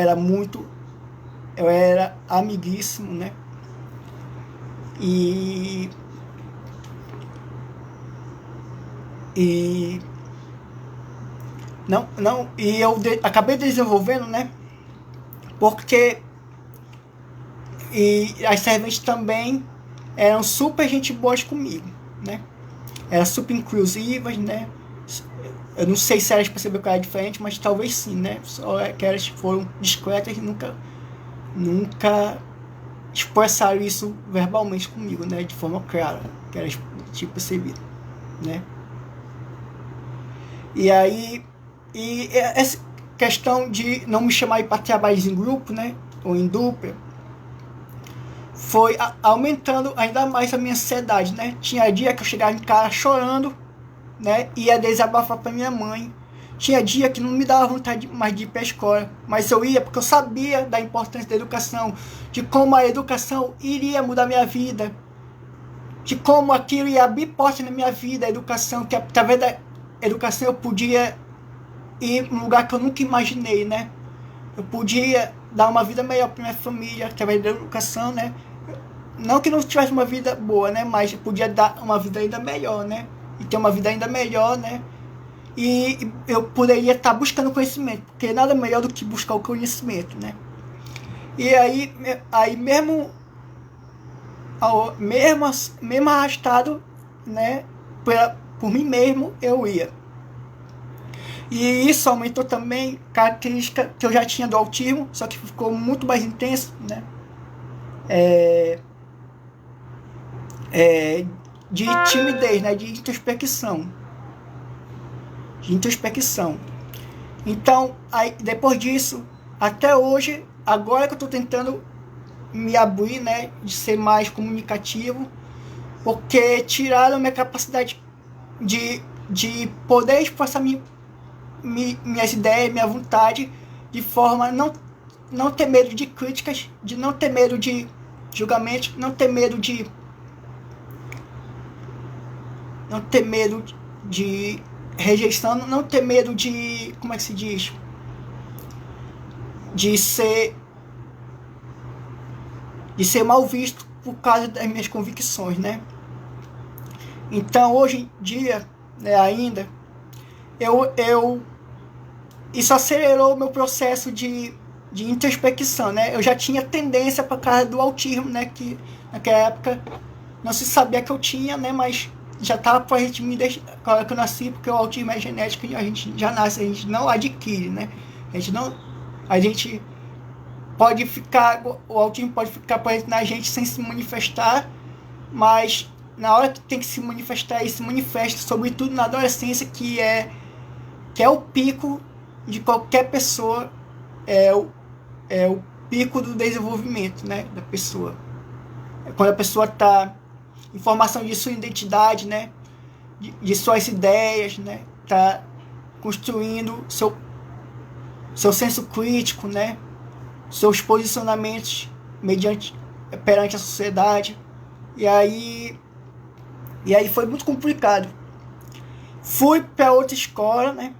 era amiguíssimo, né? E, e e eu acabei desenvolvendo, né? Porque as serventes também eram super gente boas comigo, né? Eram super inclusivas, né? Eu não sei se elas perceberam que era diferente, mas talvez sim, né? Só que elas foram discretas e nunca expressaram isso verbalmente comigo, né? De forma clara, que elas tinham percebido, né? E aí, essa questão de não me chamar para trabalhos em grupo, né? Ou em dupla, foi aumentando ainda mais a minha ansiedade, né? Tinha dia que eu chegava em casa chorando, né? Ia desabafar para minha mãe. Tinha dia que não me dava vontade mais de ir para a escola, mas eu ia porque eu sabia da importância da educação, de como a educação iria mudar minha vida, de como aquilo ia abrir portas na minha vida, a educação, que através da educação eu podia ir num lugar que eu nunca imaginei, né? Eu podia dar uma vida melhor para minha família através da educação, né? Não que não tivesse uma vida boa, né? Mas eu podia dar uma vida ainda melhor, né? E ter uma vida ainda melhor, né? E eu poderia estar buscando conhecimento, porque nada melhor do que buscar o conhecimento, né? E aí mesmo arrastado, né? Por mim mesmo, eu ia. E isso aumentou também característica que eu já tinha do autismo, só que ficou muito mais intenso, né? De timidez, né? De introspecção. Então, aí, depois disso, até hoje, agora que eu estou tentando me abrir, né? De ser mais comunicativo, porque tiraram minha capacidade de poder expressar minhas ideias, minha vontade, de forma não ter medo de críticas, de não ter medo de julgamento, não ter medo de rejeição, não ter medo de, como é que se diz, de ser mal visto por causa das minhas convicções, né? Então, hoje em dia, né, ainda, isso acelerou o meu processo de introspecção, né? Eu já tinha tendência para causa do autismo, né? Que naquela época não se sabia que eu tinha, né? Mas já estava presente em mim desde a hora que eu nasci, porque o autismo é genético e a gente já nasce, a gente não adquire, né? A gente pode ficar, o autismo pode ficar presente na gente sem se manifestar, mas na hora que tem que se manifestar, ele se manifesta, sobretudo na adolescência, que é o pico de qualquer pessoa, é o pico do desenvolvimento, né, da pessoa. Quando a pessoa está em formação de sua identidade, né, de suas ideias, né, está construindo seu senso crítico, né, seus posicionamentos perante a sociedade. E aí foi muito complicado. Fui para outra escola, né?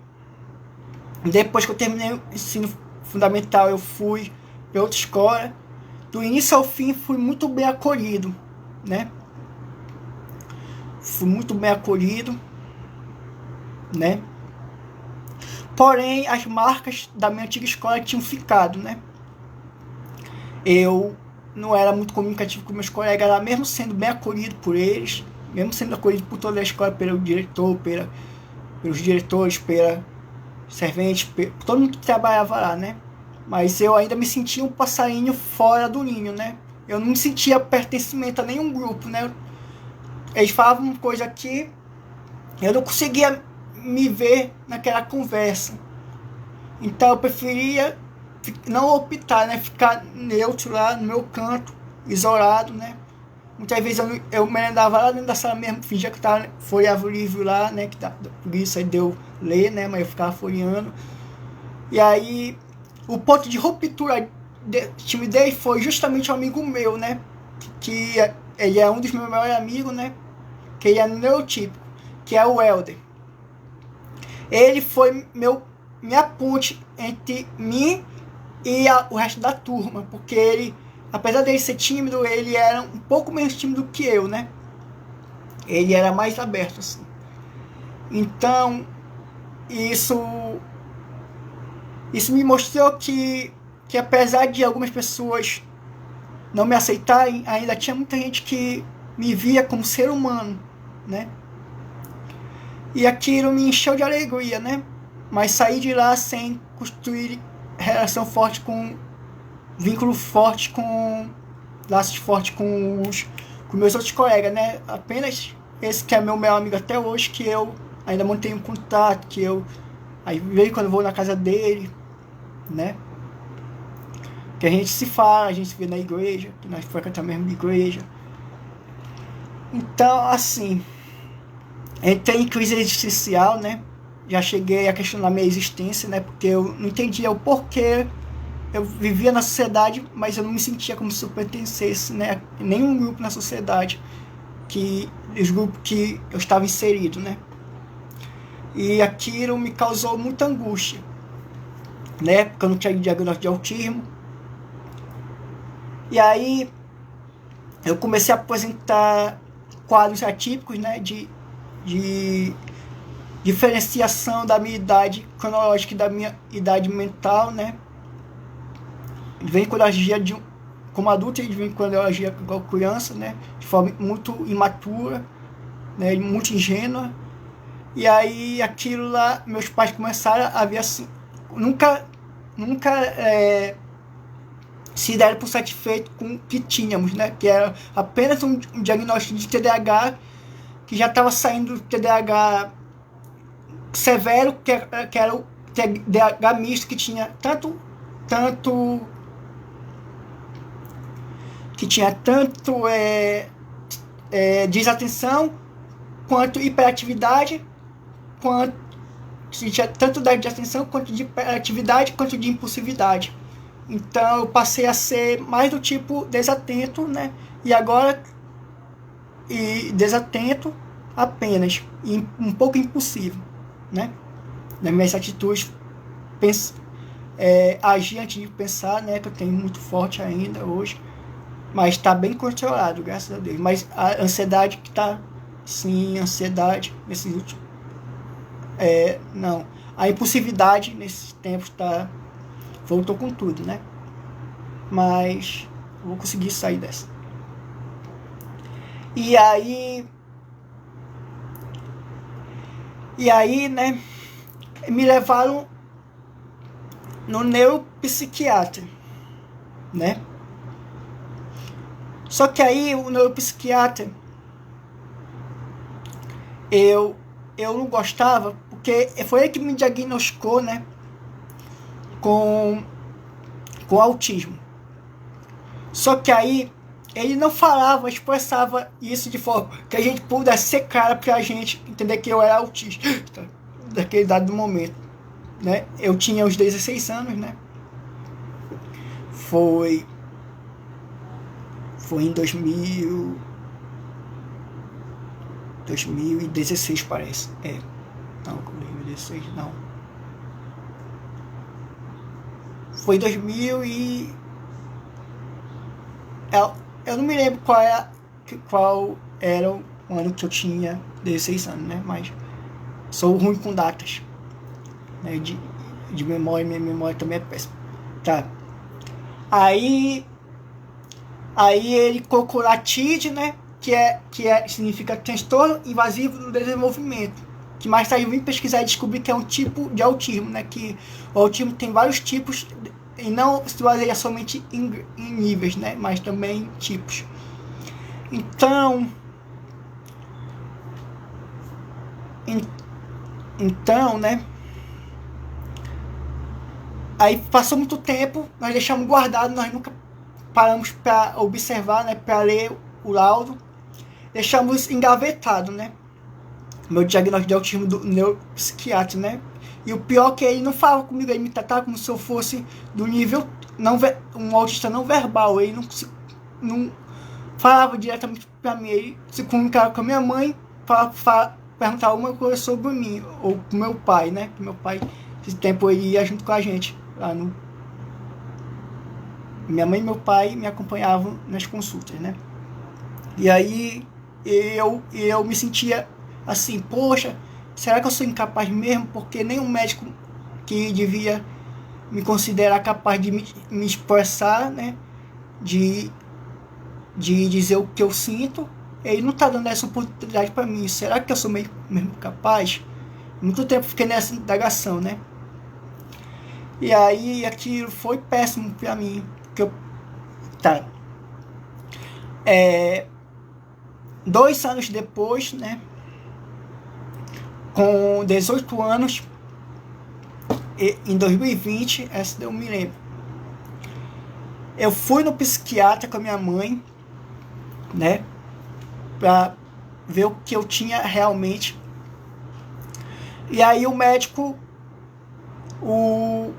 Depois que eu terminei o ensino fundamental, eu fui para outra escola. Do início ao fim, fui muito bem acolhido, né? Fui muito bem acolhido, né? Porém, as marcas da minha antiga escola tinham ficado, né? Eu não era muito comunicativo com meus colegas, era mesmo sendo bem acolhido por eles, mesmo sendo acolhido por toda a escola, pelo diretor, pelos diretores, pela servente, todo mundo que trabalhava lá, né? Mas eu ainda me sentia um passarinho fora do ninho, né? Eu não me sentia pertencimento a nenhum grupo, né? Eles falavam uma coisa aqui, eu não conseguia me ver naquela conversa. Então eu preferia não optar, né? Ficar neutro lá no meu canto, isolado, né? Muitas vezes eu me andava lá dentro da sala mesmo, fingia que estava folheava o livro lá, né? Que por isso aí deu ler, né? Mas eu ficava folheando. E aí, o ponto de ruptura de timidez foi justamente um amigo meu, né? Que ele é um dos meus melhores amigos, né? Que ele é neurotípico, que é o Helder. Ele foi minha ponte entre mim e o resto da turma, porque ele apesar dele ser tímido, ele era um pouco menos tímido que eu, né? Ele era mais aberto, assim. Então, isso me mostrou que apesar de algumas pessoas não me aceitarem, ainda tinha muita gente que me via como ser humano, né? E aquilo me encheu de alegria, né? Mas saí de lá sem construir relação forte vínculo forte laços fortes com meus outros colegas, né? Apenas esse que é meu melhor amigo até hoje, que eu ainda mantenho contato, que eu aí vejo quando eu vou na casa dele, né? Que a gente se fala, a gente se vê na igreja, que nós frequentamos a mesma igreja. Então, assim, entrei em crise existencial, né? Já cheguei a questionar minha existência, né? Porque eu não entendia o porquê eu vivia na sociedade, mas eu não me sentia como se eu pertencesse, né? Nenhum grupo na sociedade, os grupos que eu estava inserido, né? E aquilo me causou muita angústia, né? Porque eu não tinha diagnóstico de autismo. E aí eu comecei a apresentar quadros atípicos, né? De diferenciação da minha idade cronológica e da minha idade mental, né? De vez em quando eu agia como adulto e de vez em quando eu agia como criança, né? De forma muito imatura, né? Muito ingênua. E aí aquilo lá, meus pais começaram a ver assim, nunca se deram por satisfeito com o que tínhamos, né? Que era apenas um diagnóstico de TDAH, que já estava saindo do TDAH severo, que era o TDAH misto, que tinha tanto desatenção, quanto hiperatividade, tinha tanto da desatenção, quanto de hiperatividade, quanto de impulsividade. Então eu passei a ser mais do tipo desatento, né? E agora desatento apenas, e um pouco impulsivo, né? Nas minhas atitudes, agir antes de pensar, né? Que eu tenho muito forte ainda hoje, mas está bem controlado, graças a Deus. Mas a ansiedade que está, sim, ansiedade nesses últimos, não, a impulsividade nesses tempos voltou com tudo, né? Mas eu vou conseguir sair dessa. E aí, né, me levaram no neuropsiquiatra, né? Só que aí o neuropsiquiatra eu não gostava, porque foi ele que me diagnosticou, né, com autismo. Só que aí ele não falava, expressava isso de forma que a gente pudesse ser cara pra gente entender que eu era autista daquele dado momento, né? Eu tinha uns 16 anos, né? Foi em 2016, parece. Não, 2016 não. Foi 2000 e... Eu não me lembro qual era o ano que eu tinha 16 anos, né? Mas sou ruim com datas, né? De memória, minha memória também é péssima. Tá. Aí ele colocou a TID, né? Significa transtorno invasivo do desenvolvimento. Que mais tarde eu vim pesquisar e descobri que é um tipo de autismo, né? Que o autismo tem vários tipos e não se baseia somente em níveis, né? Mas também tipos. Então, né? Aí passou muito tempo, nós deixamos guardado, nós nunca paramos para observar, né? Para ler o laudo, deixamos engavetado, né? Meu diagnóstico de autismo do neuropsiquiatra, né? E o pior é que ele não falava comigo, ele me tratava como se eu fosse do nível um autista não verbal. Ele não falava diretamente para mim, ele se comunicava com a minha mãe para perguntar alguma coisa sobre mim, ou com meu pai, né? Meu pai, esse tempo, ele ia junto com a gente lá no... minha mãe e meu pai me acompanhavam nas consultas, né? E aí eu me sentia assim, poxa, será que eu sou incapaz mesmo? Porque nenhum médico que devia me considerar capaz de me expressar, né? De dizer o que eu sinto, ele não tá dando essa oportunidade para mim. Será que eu sou mesmo capaz? Muito tempo fiquei nessa indagação, né? E aí aquilo foi péssimo para mim, porque eu, tá, 2 anos depois, né? Com 18 anos, em 2020, essa eu me lembro. Eu fui no psiquiatra com a minha mãe, né? Pra ver o que eu tinha realmente. E aí o médico, o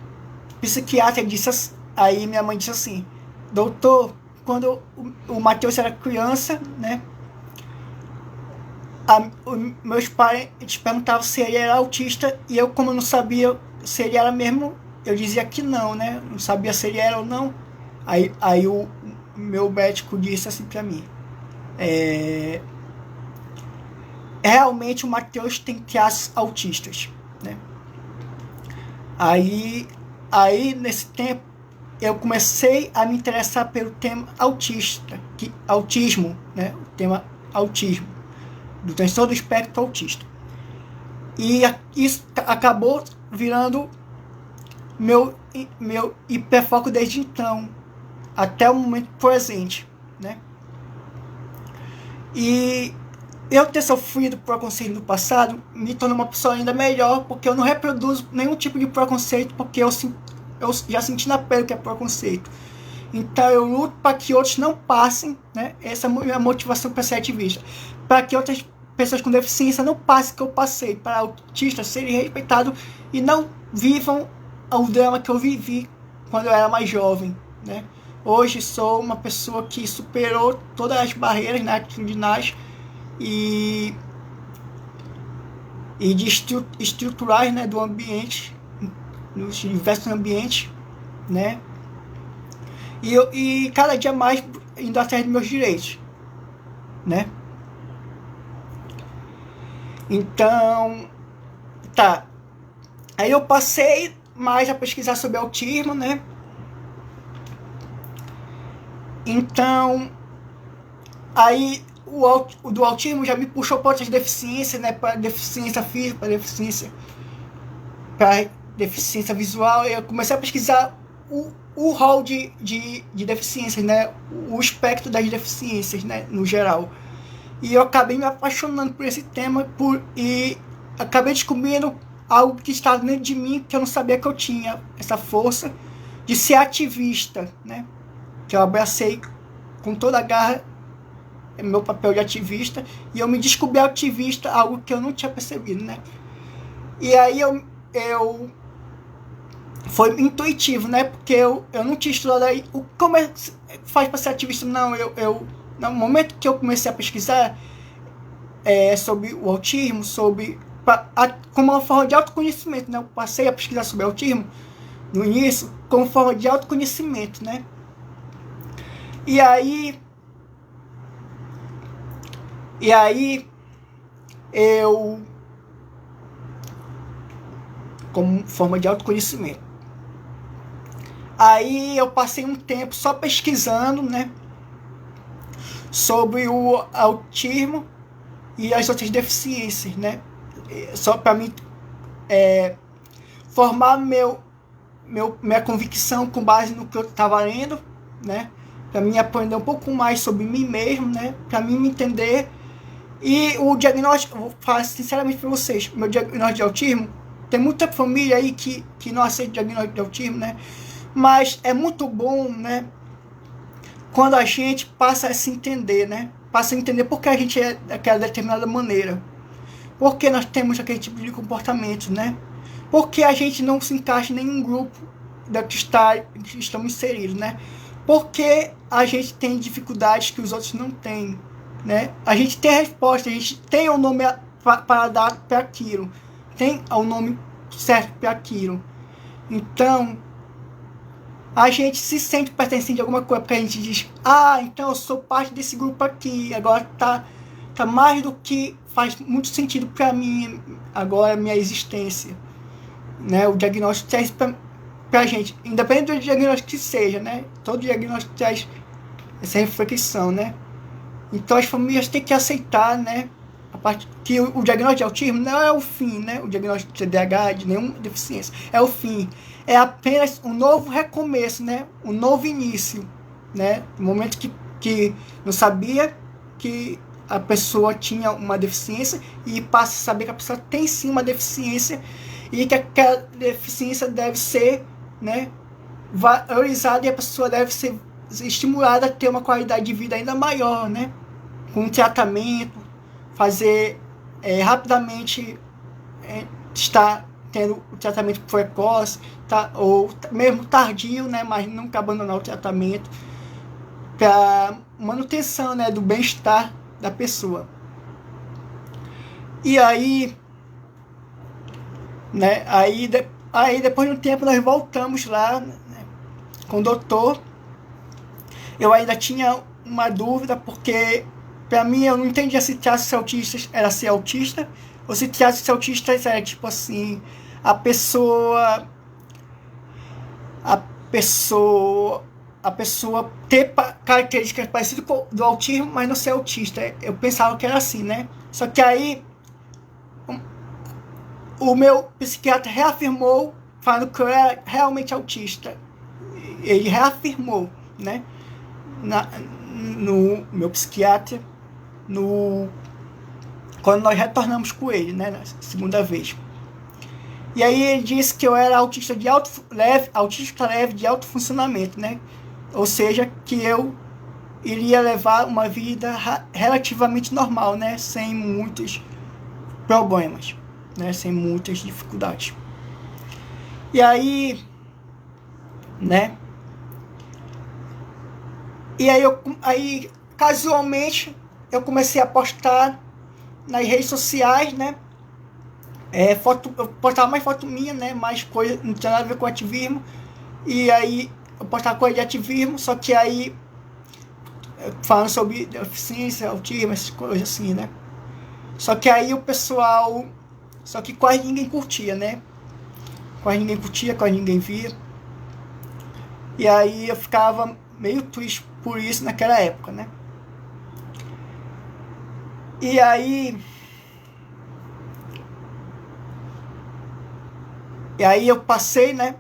psiquiatra disse, aí minha mãe disse assim, doutor, quando o Matheus era criança, né? Meus pais perguntavam se ele era autista e eu, como não sabia se ele era mesmo, eu dizia que não, né? Não sabia se ele era ou não. Aí o meu médico disse assim pra mim, realmente o Matheus tem traços autistas, né? Aí nesse tempo eu comecei a me interessar pelo tema autismo, né? O tema autismo, do transtorno do espectro autista. E isso acabou virando meu hiperfoco desde então, até o momento presente, né? E eu ter sofrido preconceito no passado me tornou uma pessoa ainda melhor, porque eu não reproduzo nenhum tipo de preconceito, porque eu já senti na pele que é preconceito. Então eu luto para que outros não passem, né? Essa é a minha motivação para ser ativista. Para que outras pessoas com deficiência não passem o que eu passei, para autistas serem respeitados e não vivam o drama que eu vivi quando eu era mais jovem, né? Hoje sou uma pessoa que superou todas as barreiras, né, atitudinais e de estruturais, né, do ambiente, nos diversos ambientes, né? E cada dia mais indo atrás dos meus direitos, né? Então, tá. Aí eu passei mais a pesquisar sobre autismo, né? Então, aí o do autismo já me puxou para outras deficiências, né? Para deficiência física, para deficiência visual. Eu comecei a pesquisar o rol de deficiências, né? O espectro das deficiências, né? No geral. E eu acabei me apaixonando por esse tema e acabei descobrindo algo que estava dentro de mim, que eu não sabia que eu tinha, essa força de ser ativista, né? Que eu abracei com toda a garra meu papel de ativista, e eu me descobri ativista, algo que eu não tinha percebido, né? E aí eu foi intuitivo, né? Porque eu não tinha estudado aí como faz para ser ativista. Não, no momento que eu comecei a pesquisar sobre o autismo, como uma forma de autoconhecimento, né? Eu passei a pesquisar sobre autismo no início como forma de autoconhecimento, né? E aí eu, como forma de autoconhecimento, aí eu passei um tempo só pesquisando, né, sobre o autismo e as outras deficiências, né, só para mim formar minha convicção com base no que eu estava lendo, né, para mim aprender um pouco mais sobre mim mesmo, né, para mim me entender. E o diagnóstico, vou falar sinceramente para vocês, meu diagnóstico de autismo, tem muita família aí que não aceita o diagnóstico de autismo, né? Mas é muito bom, né? Quando a gente passa a se entender, né? Passa a entender por que a gente é daquela determinada maneira. Por que nós temos aquele tipo de comportamento, né? Por que a gente não se encaixa em nenhum grupo que estamos inseridos, né? Por que a gente tem dificuldades que os outros não têm, né? A gente tem a resposta, a gente tem o nome para dar para aquilo, tem o nome certo para aquilo. Então, a gente se sente pertencente a alguma coisa, porque a gente diz, então eu sou parte desse grupo aqui, agora tá mais do que faz muito sentido para mim, agora a minha existência, né? O diagnóstico traz pra gente, independente do diagnóstico que seja, né? Todo diagnóstico traz essa reflexão, né? Então as famílias têm que aceitar, né? A parte que o diagnóstico de autismo não é o fim, né? O diagnóstico de TDAH, de nenhuma deficiência, é o fim. É apenas um novo recomeço, né? Um novo início, né? No momento que não sabia que a pessoa tinha uma deficiência e passa a saber que a pessoa tem sim uma deficiência e que aquela deficiência deve ser, né, valorizada e a pessoa deve ser estimulada a ter uma qualidade de vida ainda maior, né? Com tratamento, fazer rapidamente estar tendo o tratamento precoce, ou mesmo tardio, né? Mas nunca abandonar o tratamento para manutenção, né, do bem-estar da pessoa. E aí, né? Aí depois de um tempo nós voltamos lá, né, com o doutor. Eu ainda tinha uma dúvida, porque pra mim eu não entendia se traços autistas era ser autista, ou se traços autistas era tipo assim, a pessoa ter características parecidas com do autismo, mas não ser autista. Eu pensava que era assim, né? Só que aí o meu psiquiatra reafirmou, falando que eu era realmente autista. Ele reafirmou, né? No meu psiquiatra, quando nós retornamos com ele, né, na segunda vez. E aí ele disse que eu era autista leve de alto funcionamento, né? Ou seja, que eu iria levar uma vida relativamente normal, né? Sem muitos problemas, né? Sem muitas dificuldades. E aí, né? E aí, casualmente, eu comecei a postar nas redes sociais, né? Eu postava mais foto minha, né? Mais coisa, não tinha nada a ver com ativismo. E aí, eu postava coisa de ativismo, só que aí, falando sobre deficiência, autismo, essas coisas assim, né? Só que aí o pessoal... Só que quase ninguém curtia, né? Quase ninguém curtia, quase ninguém via. E aí eu ficava meio triste por isso naquela época, né? E aí eu passei, né,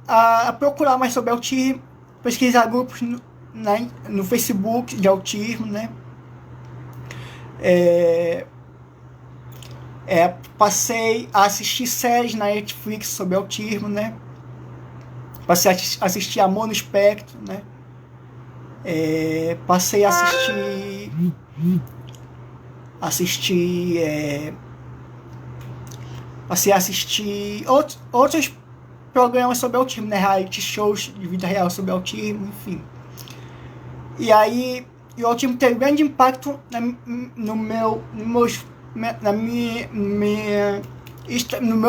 a procurar mais sobre autismo, pesquisar grupos no Facebook de autismo, né? Passei a assistir séries na Netflix sobre autismo, né? Passei a assistir Amor no Espectro, né? Passei a assistir outros programas sobre autismo, né? Reality shows de vida real sobre autismo, enfim. E aí, o autismo teve grande impacto no meu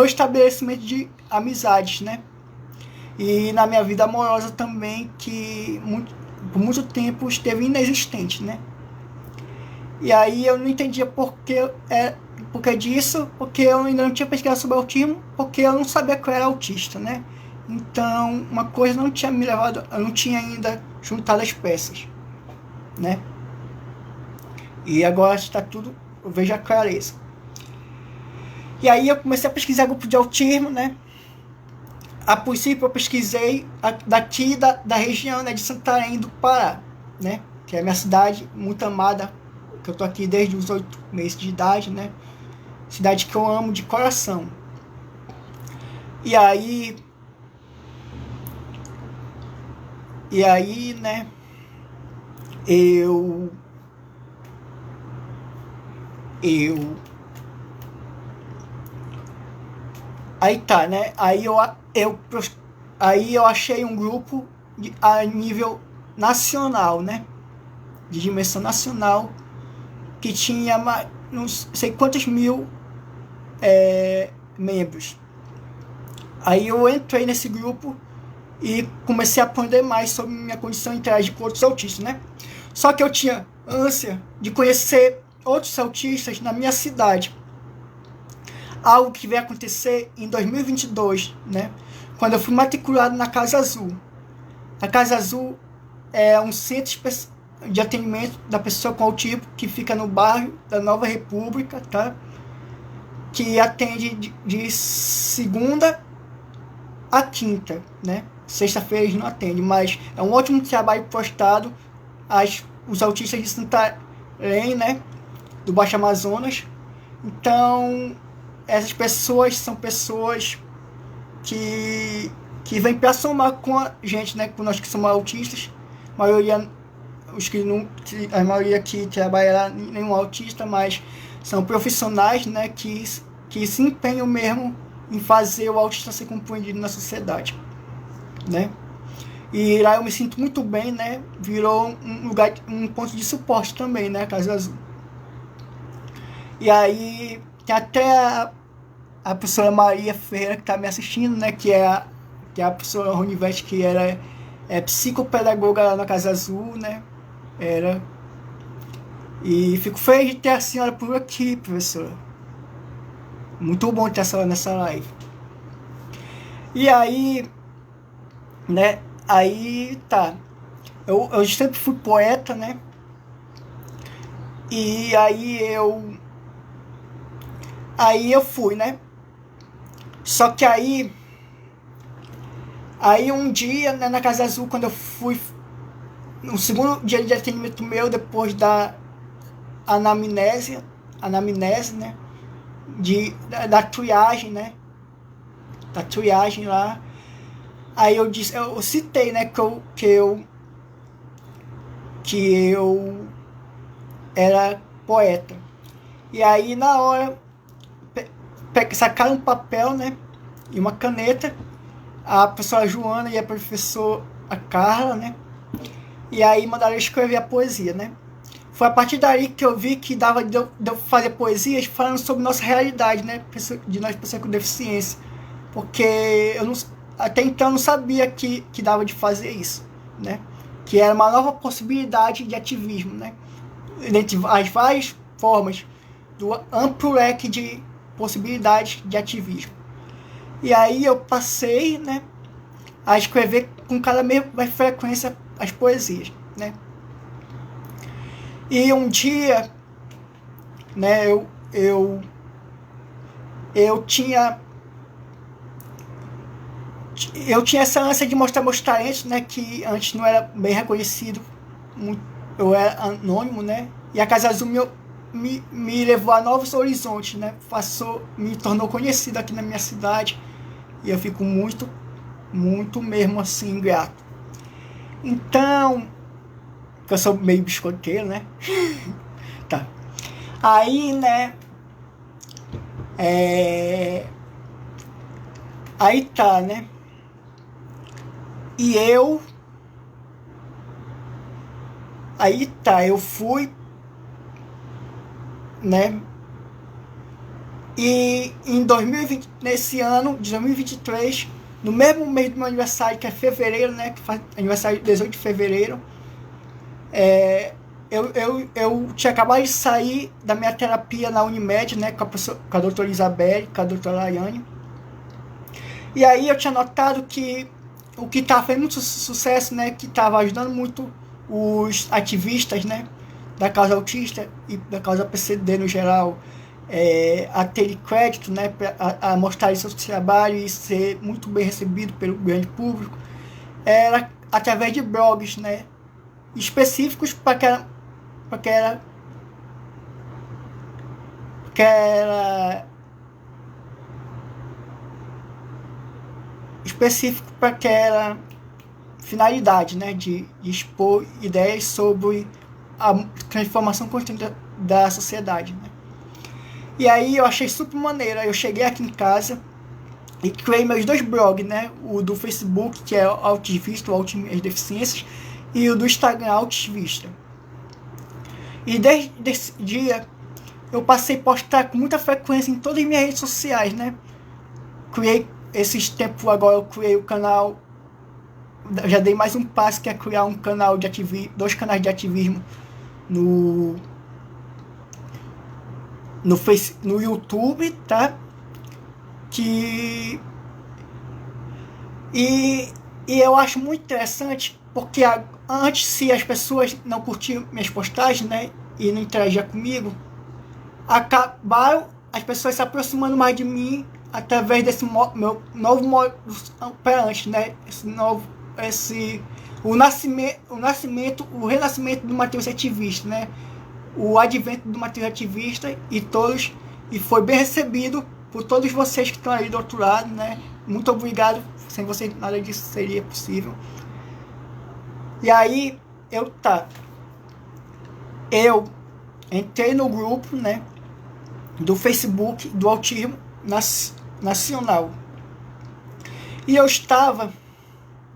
estabelecimento de amizades, né? E na minha vida amorosa também, que por muito tempo esteve inexistente, né? E aí eu não entendia por que disso, porque eu ainda não tinha pesquisado sobre autismo, porque eu não sabia que eu era autista, né? Então, uma coisa não tinha me levado, eu não tinha ainda juntado as peças, né? E agora está tudo, eu vejo a clareza. E aí eu comecei a pesquisar grupo de autismo, né? A princípio eu pesquisei daqui da região, né, de Santarém do Pará, né? Que é a minha cidade muito amada, que eu tô aqui desde os 8 meses de idade, né? Cidade que eu amo de coração. E aí, né, aí tá, né? Aí eu achei um grupo a nível nacional, né? De dimensão nacional, que tinha não sei quantos mil membros. Aí eu entrei nesse grupo e comecei a aprender mais sobre minha condição e interagir com outros autistas, né? Só que eu tinha ânsia de conhecer outros autistas na minha cidade. Algo que veio acontecer em 2022, né? Quando eu fui matriculado na Casa Azul. A Casa Azul é um centro de atendimento da pessoa com autismo que fica no bairro da Nova República, tá? Que atende de segunda a quinta, né? Sexta-feira eles não atendem, mas é um ótimo trabalho postado os autistas de Santarém, né? Do Baixo Amazonas. Então, essas pessoas são pessoas que vêm para somar com a gente, né? Com nós que somos autistas. A maioria, a maioria que trabalha lá, nenhum autista, mas são profissionais, né? Que se empenham mesmo em fazer o autista ser compreendido na sociedade, né? E lá eu me sinto muito bem, né? Virou um lugar, um ponto de suporte também, né? A Casa Azul. E aí tem até a professora Maria Ferreira que está me assistindo, né? Que é a professora Ronivete, que era psicopedagoga lá na Casa Azul, né? E fico feliz de ter a senhora por aqui, professora. Muito bom ter a senhora nessa live. E aí, né? Aí tá. Eu sempre fui poeta, né? E aí eu fui, né? Só que aí um dia, né, na Casa Azul, quando eu fui, no segundo dia de atendimento meu, depois da anamnese, né? Da triagem, né? Da triagem lá. Aí eu citei, né, que eu era poeta. E aí na hora sacaram um papel, né, e uma caneta, a professora Joana e a professora Carla, né, e aí mandaram eu escrever a poesia, né. Foi a partir daí que eu vi que dava de eu fazer poesias falando sobre nossa realidade, né, de nós pessoas com deficiência, porque até então eu não sabia que dava de fazer isso, né, que era uma nova possibilidade de ativismo, né, dentre as várias formas do amplo leque de possibilidades de ativismo. E aí eu passei, né, a escrever com cada mais frequência as poesias, né. E um dia, né, eu tinha essa ânsia de mostrar meus talentos, né, que antes não era bem reconhecido, eu era anônimo, né, e a Casa Azul me levou a novos horizontes, né, me tornou conhecido aqui na minha cidade, e eu fico muito, muito mesmo assim grato. Então, eu sou meio biscoiteiro, né, tá, aí, né, aí tá, né, e eu fui, né, e em 2020, nesse ano de 2023, no mesmo mês do meu aniversário, que é fevereiro, né, que faz aniversário 18 de fevereiro, eu tinha acabado de sair da minha terapia na Unimed, né, com a doutora Isabelle, com a doutora Laiane, e aí eu tinha notado que o que estava fazendo muito sucesso, né, que estava ajudando muito os ativistas, né, da causa autista e da causa PCD no geral, a ter crédito, né, a mostrar seu trabalho e ser muito bem recebido pelo grande público, era através de blogs, né, específicos para específico para aquela finalidade, né, de expor ideias sobre a transformação constante da sociedade, né. E aí eu achei super maneiro. Eu cheguei aqui em casa e criei meus dois blogs, né, o do Facebook, que é Autisvista, o Autismo e as Deficiências, e o do Instagram, Autisvista. E desde esse dia eu passei a postar com muita frequência em todas as minhas redes sociais, né. Esses tempos agora eu criei o canal já dei mais um passo, que é criar um canal de ativismo, 2 canais de ativismo no YouTube, tá? E eu acho muito interessante, porque antes, se as pessoas não curtiam minhas postagens, né, e não interagiam comigo, acabaram as pessoas se aproximando mais de mim através desse meu novo modo operante, né? O renascimento do material ativista, né? O advento do material ativista, e foi bem recebido por todos vocês que estão aí do outro lado, né? Muito obrigado, sem vocês nada disso seria possível. E aí eu entrei no grupo, né, do Facebook do Autismo Nacional, e eu estava,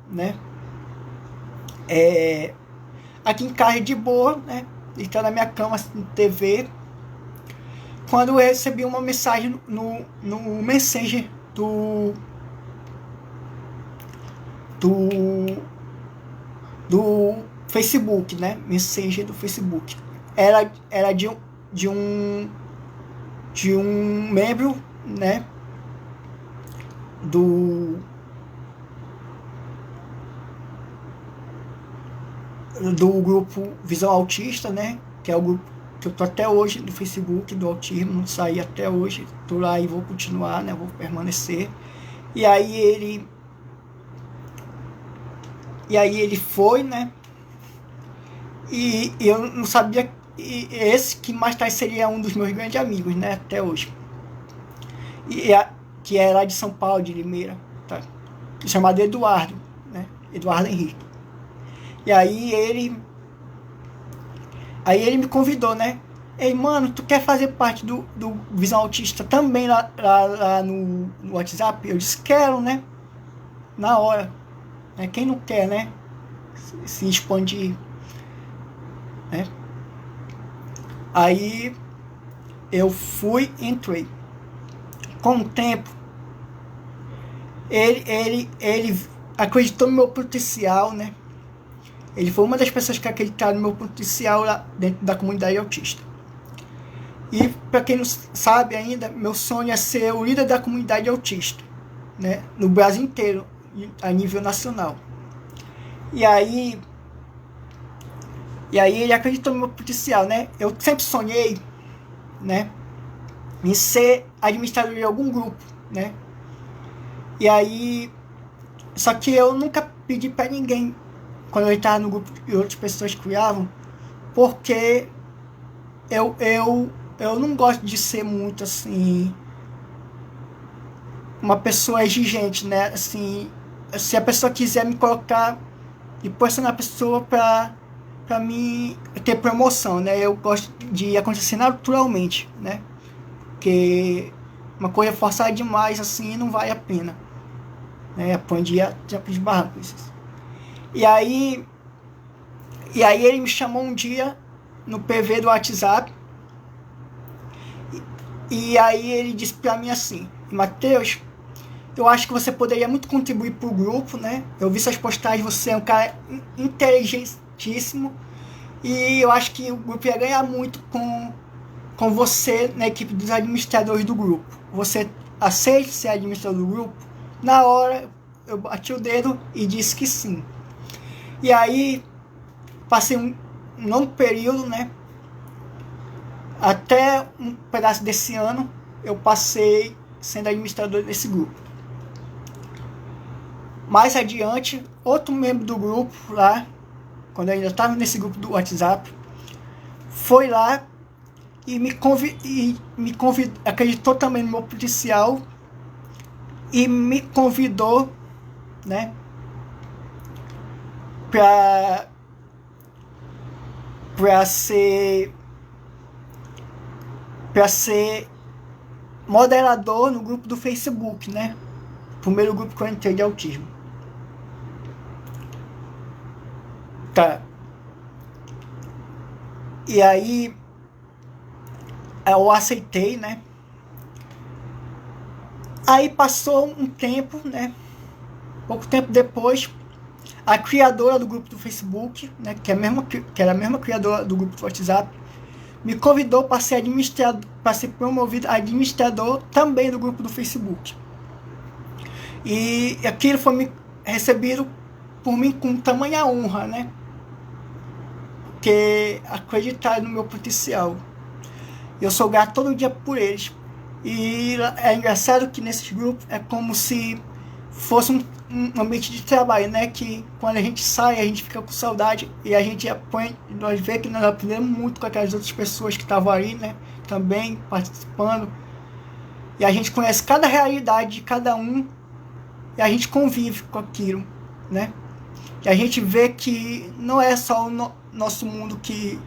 né, aqui em casa de boa, né, estava na minha cama assistindo TV, quando eu recebi uma mensagem no Messenger do Facebook, né? Messenger do Facebook. Era de um membro, né? Do grupo Visão Autista, né? Que é o grupo que eu tô até hoje do Facebook, do autismo, não saí até hoje, tô lá e vou continuar, né? Vou permanecer. E aí ele foi, né? E eu não sabia, esse que mais tarde seria um dos meus grandes amigos, né? Até hoje. Que é lá de São Paulo, de Limeira, tá? Chamado Eduardo, né? Eduardo Henrique. E aí ele me convidou, né? Ei, mano, tu quer fazer parte do Visão Autista também lá no WhatsApp? Eu disse, quero, né? Na hora. Quem não quer, né? Se expandir, né? Aí eu entrei. Com o tempo, ele acreditou no meu potencial, né? Ele foi uma das pessoas que acreditaram no meu potencial lá dentro da comunidade autista. E, para quem não sabe ainda, meu sonho é ser o líder da comunidade autista, né? No Brasil inteiro, a nível nacional. E aí ele acreditou no meu potencial, né? Eu sempre sonhei, né, em ser administrador de algum grupo, né? E aí, só que eu nunca pedi para ninguém, quando eu estava no grupo e outras pessoas criavam, porque eu não gosto de ser muito, assim, uma pessoa exigente, né? Assim, se a pessoa quiser me colocar e posicionar a pessoa para mim ter promoção, né? Eu gosto de acontecer naturalmente, né? Porque uma coisa forçada demais, assim, não vale a pena, né? Aprendi a de barrancos. E aí ele me chamou um dia no PV do WhatsApp, e aí ele disse para mim assim: Matheus, eu acho que você poderia muito contribuir para o grupo, né? Eu vi suas postagens, você é um cara inteligentíssimo, e eu acho que o grupo ia ganhar muito com você na equipe dos administradores do grupo. Você aceita ser administrador do grupo? Na hora, eu bati o dedo e disse que sim. E aí, passei um longo período, né? Até um pedaço desse ano, eu passei sendo administrador desse grupo. Mais adiante, outro membro do grupo lá, quando eu ainda estava nesse grupo do WhatsApp, foi lá e me convidou, acreditou também no meu potencial e me convidou, né, para ser moderador no grupo do Facebook, né? Primeiro grupo que eu entrei de autismo. Tá. E aí eu aceitei, né? Aí passou um tempo, né? Pouco tempo depois, a criadora do grupo do Facebook, né, que era a mesma criadora do grupo do WhatsApp, me convidou para ser administrador, para ser promovido administrador também do grupo do Facebook. E aquilo foi recebido por mim com tamanha honra, né? Porque acreditaram no meu potencial. Eu sou grato todo dia por eles. E é engraçado que nesses grupos é como se fosse um ambiente de trabalho, né? Que quando a gente sai, a gente fica com saudade e a gente nós vê que nós aprendemos muito com aquelas outras pessoas que estavam ali, né? Também participando. E a gente conhece cada realidade de cada um e a gente convive com aquilo, né? E a gente vê que não é só o nosso mundo que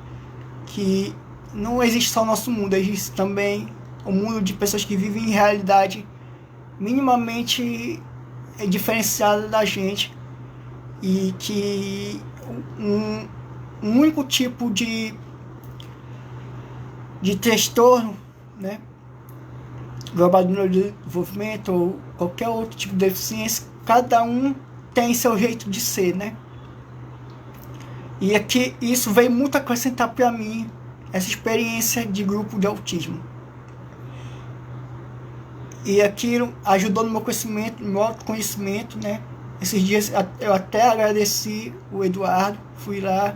não existe só o nosso mundo, existe também o mundo de pessoas que vivem em realidade minimamente diferenciada da gente e que um único tipo de transtorno, né, global do neurodesenvolvimento ou qualquer outro tipo de deficiência, cada um tem seu jeito de ser, né? E aqui isso veio muito acrescentar para mim essa experiência de grupo de autismo. E aquilo ajudou no meu conhecimento, no meu autoconhecimento, né? Esses dias eu até agradeci o Eduardo, fui lá,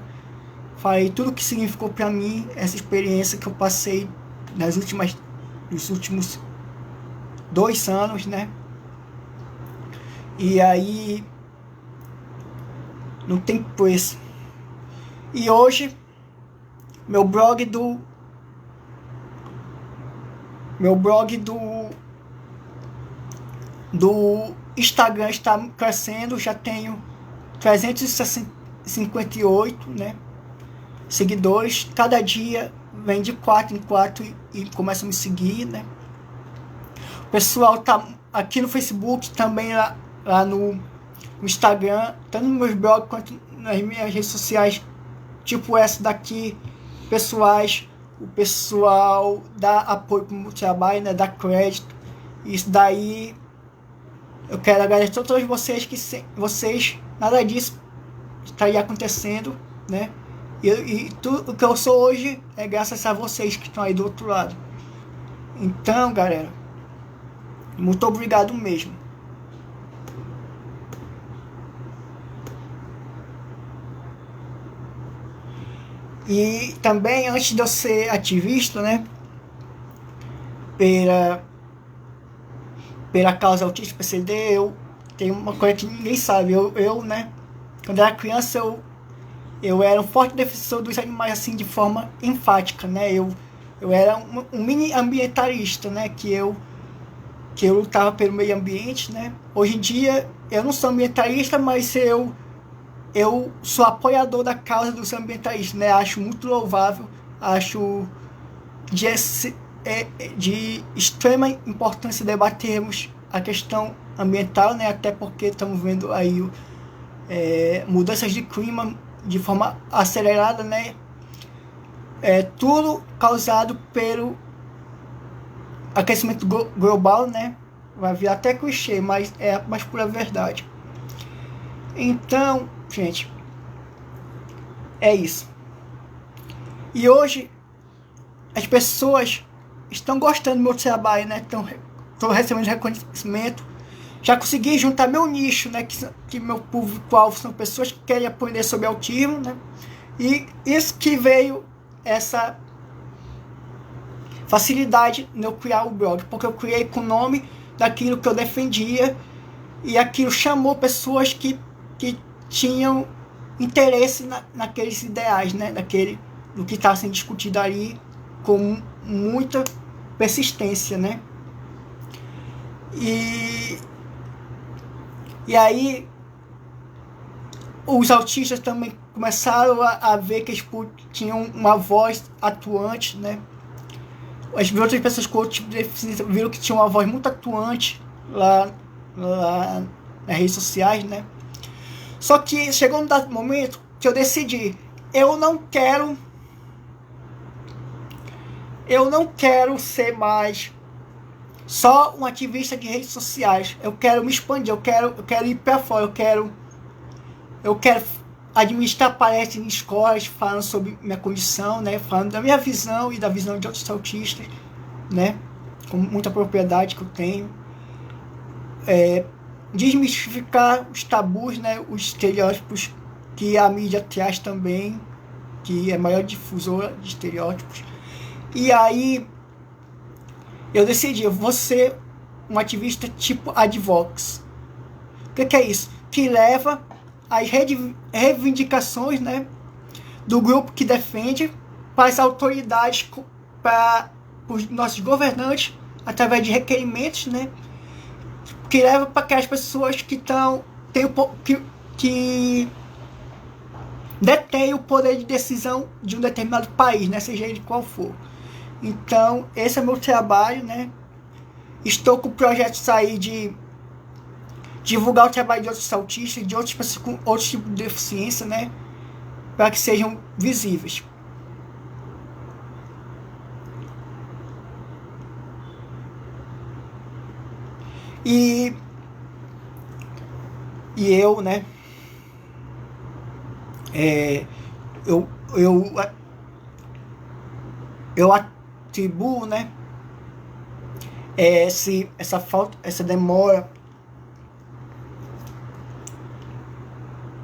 falei tudo o que significou para mim essa experiência que eu passei nos últimos 2 anos, né? E aí não tem preço. E hoje meu blog do Instagram está crescendo, já tenho 358, né, seguidores. Cada dia vem de 4 em 4 e começa a me seguir, né. O pessoal tá aqui no Facebook, também lá no Instagram, tanto nos meus blogs quanto nas minhas redes sociais, tipo essa daqui, pessoais. O pessoal dá apoio para o meu trabalho, né, dá crédito. Isso daí eu quero agradecer a todos vocês, que sem vocês nada disso estaria acontecendo, né? E tudo o que eu sou hoje é graças a vocês que estão aí do outro lado. Então, galera, muito obrigado mesmo. E também, antes de eu ser ativista, né, pela causa autista PCD, eu tenho uma coisa que ninguém sabe. Eu, né, quando era criança, eu era um forte defensor dos animais, assim, de forma enfática, né. Eu era um mini ambientalista, né, que eu lutava pelo meio ambiente, né. Hoje em dia, eu não sou ambientalista, mas eu sou apoiador da causa dos ambientalistas, né. Acho muito louvável, acho de extrema importância debatermos a questão ambiental, né, até porque estamos vendo aí mudanças de clima de forma acelerada, né, tudo causado pelo aquecimento global, né. Vai vir até clichê, mas é a mais pura verdade. Então, gente, é isso. E hoje as pessoas estão gostando do meu trabalho, né? Estou recebendo reconhecimento. Já consegui juntar meu nicho, né? Que meu público-alvo são pessoas que querem aprender sobre autismo, né? E isso que veio essa facilidade no eu criar o blog, porque eu criei com o nome daquilo que eu defendia e aquilo chamou pessoas que tinham interesse naqueles ideais, né? No que estava sendo discutido ali com muita persistência, né? E aí os autistas também começaram a ver que eles tinham uma voz atuante, né? As outras pessoas com outro tipo de deficiência viram que tinha uma voz muito atuante lá nas redes sociais, né? Só que chegou um dado momento que eu decidi, eu não quero ser mais só um ativista de redes sociais. Eu quero me expandir, eu quero ir para fora, eu quero Eu quero administrar palestras em escolas falando sobre minha condição, né? Falando da minha visão e da visão de outros autistas, né? Com muita propriedade que eu tenho. Desmistificar os tabus, né? Os estereótipos que a mídia traz também, que é a maior difusora de estereótipos. E aí eu decidi, eu vou ser um ativista tipo Advox. O que é isso? Que leva as reivindicações, né, do grupo que defende para as autoridades, para os nossos governantes, através de requerimentos, né, que leva para aquelas pessoas que que detêm o poder de decisão de um determinado país, né, seja ele qual for. Então, esse é o meu trabalho, né? Estou com projetos aí de divulgar o trabalho de outros autistas, de outras pessoas com outros tipos de deficiência, né? Para que sejam visíveis. E eu, né? Eu, eu, eu atribuo, né? Essa falta, essa demora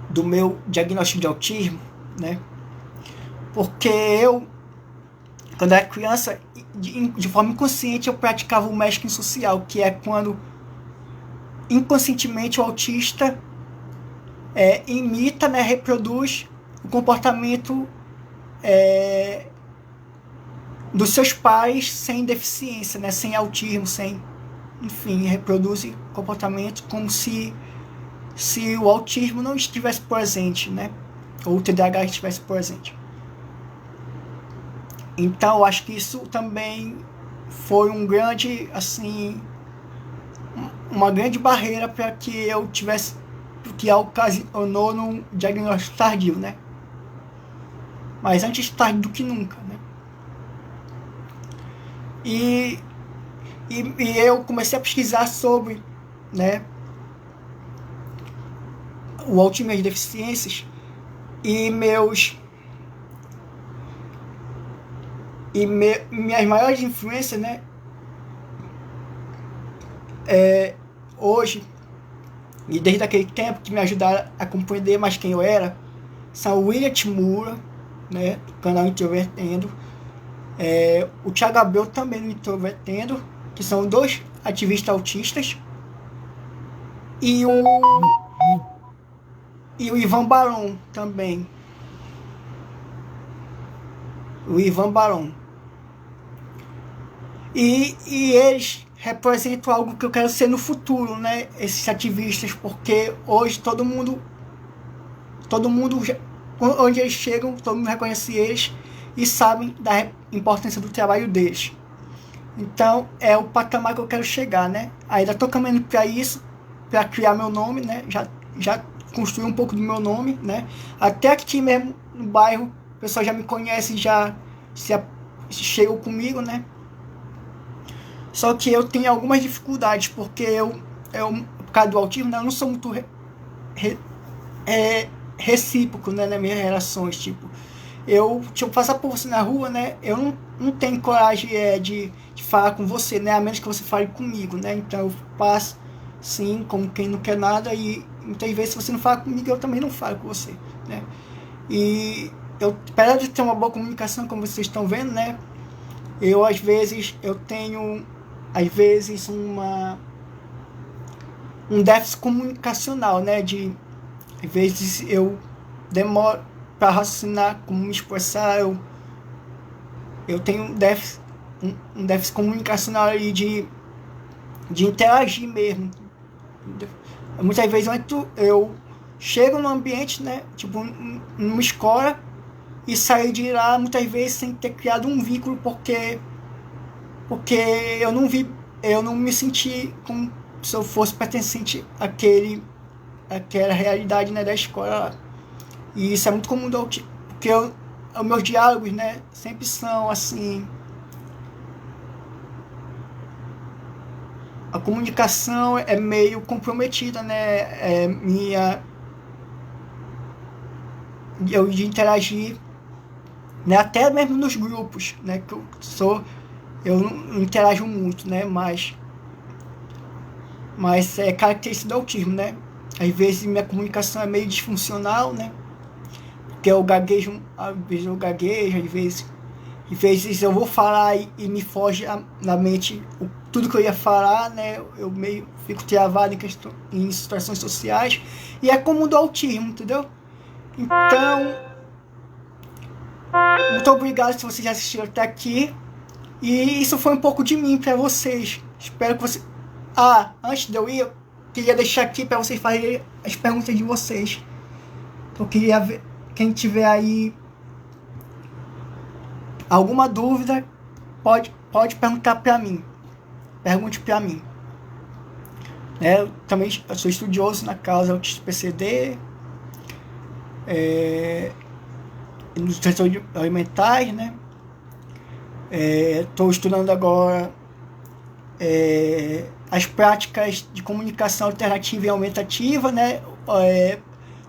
do meu diagnóstico de autismo, né? Porque eu, quando era criança, de forma inconsciente, eu praticava o masking social, que é quando inconscientemente o autista imita, né, reproduz o comportamento dos seus pais sem deficiência, né, sem autismo, sem, enfim, reproduz comportamento como se o autismo não estivesse presente, né, ou o TDAH estivesse presente. Então, eu acho que isso também foi um grande, assim, uma grande barreira para que eu tivesse, que ocasionou num diagnóstico tardio, né? Mas antes tarde do que nunca, né? E eu comecei a pesquisar sobre, né, o autismo e as deficiências, e minhas maiores influências, né, hoje, e desde aquele tempo que me ajudaram a compreender mais quem eu era, são o William Timura, né, do canal Introvertendo, o Thiago Abel também do Introvertendo, que são dois ativistas autistas, e o Ivan Barão também. O Ivan Barão. E eles representam algo que eu quero ser no futuro, né? Esses ativistas, porque hoje todo mundo, onde eles chegam, todo mundo reconhece eles e sabem da importância do trabalho deles. Então é o patamar que eu quero chegar, né? Ainda estou caminhando para isso, para criar meu nome, né? Já construí um pouco do meu nome, né? Até aqui mesmo no bairro, o pessoal já me conhece, já chegam comigo, né? Só que eu tenho algumas dificuldades, porque por causa do autismo, né, eu não sou muito recíproco, né, nas minhas relações. Tipo, se eu passar por você na rua, né, eu não tenho coragem de falar com você, né, a menos que você fale comigo, né. Então eu passo, sim, como quem não quer nada, e muitas vezes se você não fala comigo, eu também não falo com você, né. E apesar de ter uma boa comunicação, como vocês estão vendo, né, às vezes eu tenho um déficit comunicacional, né? Às vezes eu demoro para raciocinar, como me expressar, eu tenho um déficit comunicacional aí de interagir mesmo. Muitas vezes eu chego no ambiente, né? Tipo, numa escola, e saio de lá muitas vezes sem ter criado um vínculo, porque eu não me senti como se eu fosse pertencente àquela realidade, né, da escola. E isso é muito comum porque os meus diálogos, né, sempre são assim, a comunicação é meio comprometida, né, de interagir, né, até mesmo nos grupos, né, que eu não interajo muito, né, mas é característica do autismo, né? Às vezes minha comunicação é meio disfuncional, né? Porque eu gaguejo, às vezes eu vou falar e me foge na mente tudo que eu ia falar, né? Eu meio fico travado em situações sociais, e é comum do autismo, entendeu? Então, muito obrigado se vocês já assistiram até aqui, e isso foi um pouco de mim para vocês. Espero que vocês... antes de eu ir, eu queria deixar aqui para vocês fazerem as perguntas de vocês. Eu queria ver, quem tiver aí alguma dúvida, pode perguntar para mim. Pergunte para mim. Eu também sou estudioso na causa autismo PCD, nos transtornos alimentares, né? Estou estudando agora as práticas de comunicação alternativa e aumentativa, né?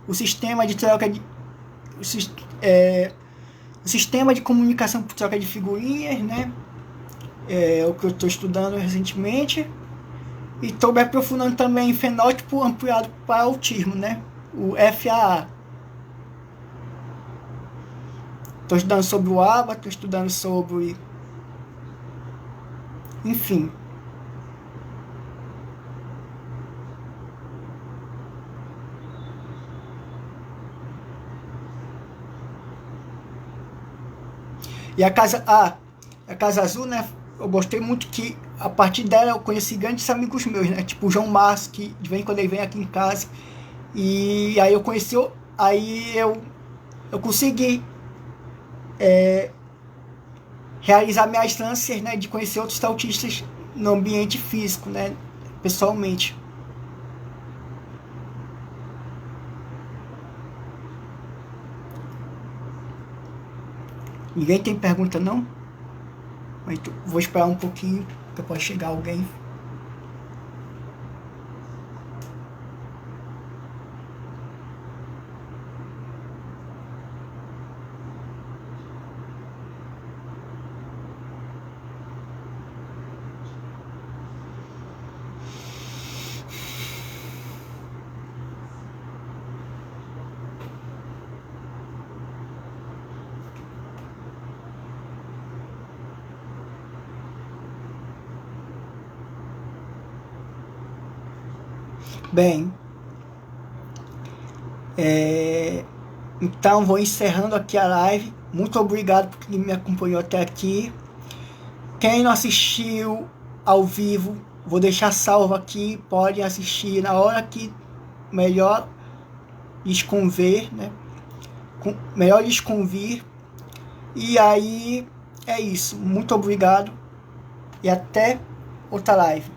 O sistema de troca de o sistema de comunicação por troca de figurinhas, né? É o que eu estou estudando recentemente, e estou me aprofundando também em fenótipo ampliado para autismo, né? O FAA. Estou estudando sobre o ABA, estou estudando sobre... Enfim. E a Casa Azul, né? Eu gostei muito que a partir dela eu conheci grandes amigos meus, né? Tipo o João Márcio, que de vez em quando ele vem aqui em casa. E aí eu conheci, aí eu consegui realizar minhas ânsias, né? De conhecer outros autistas no ambiente físico, né? Pessoalmente. Ninguém tem pergunta, não? Vou esperar um pouquinho, que pode chegar alguém. Bem, então vou encerrando aqui a live. Muito obrigado por quem me acompanhou até aqui. Quem não assistiu ao vivo, vou deixar salvo aqui. Pode assistir na hora que melhor lhes conver, né? Melhor lhes convir. E aí é isso. Muito obrigado e até outra live.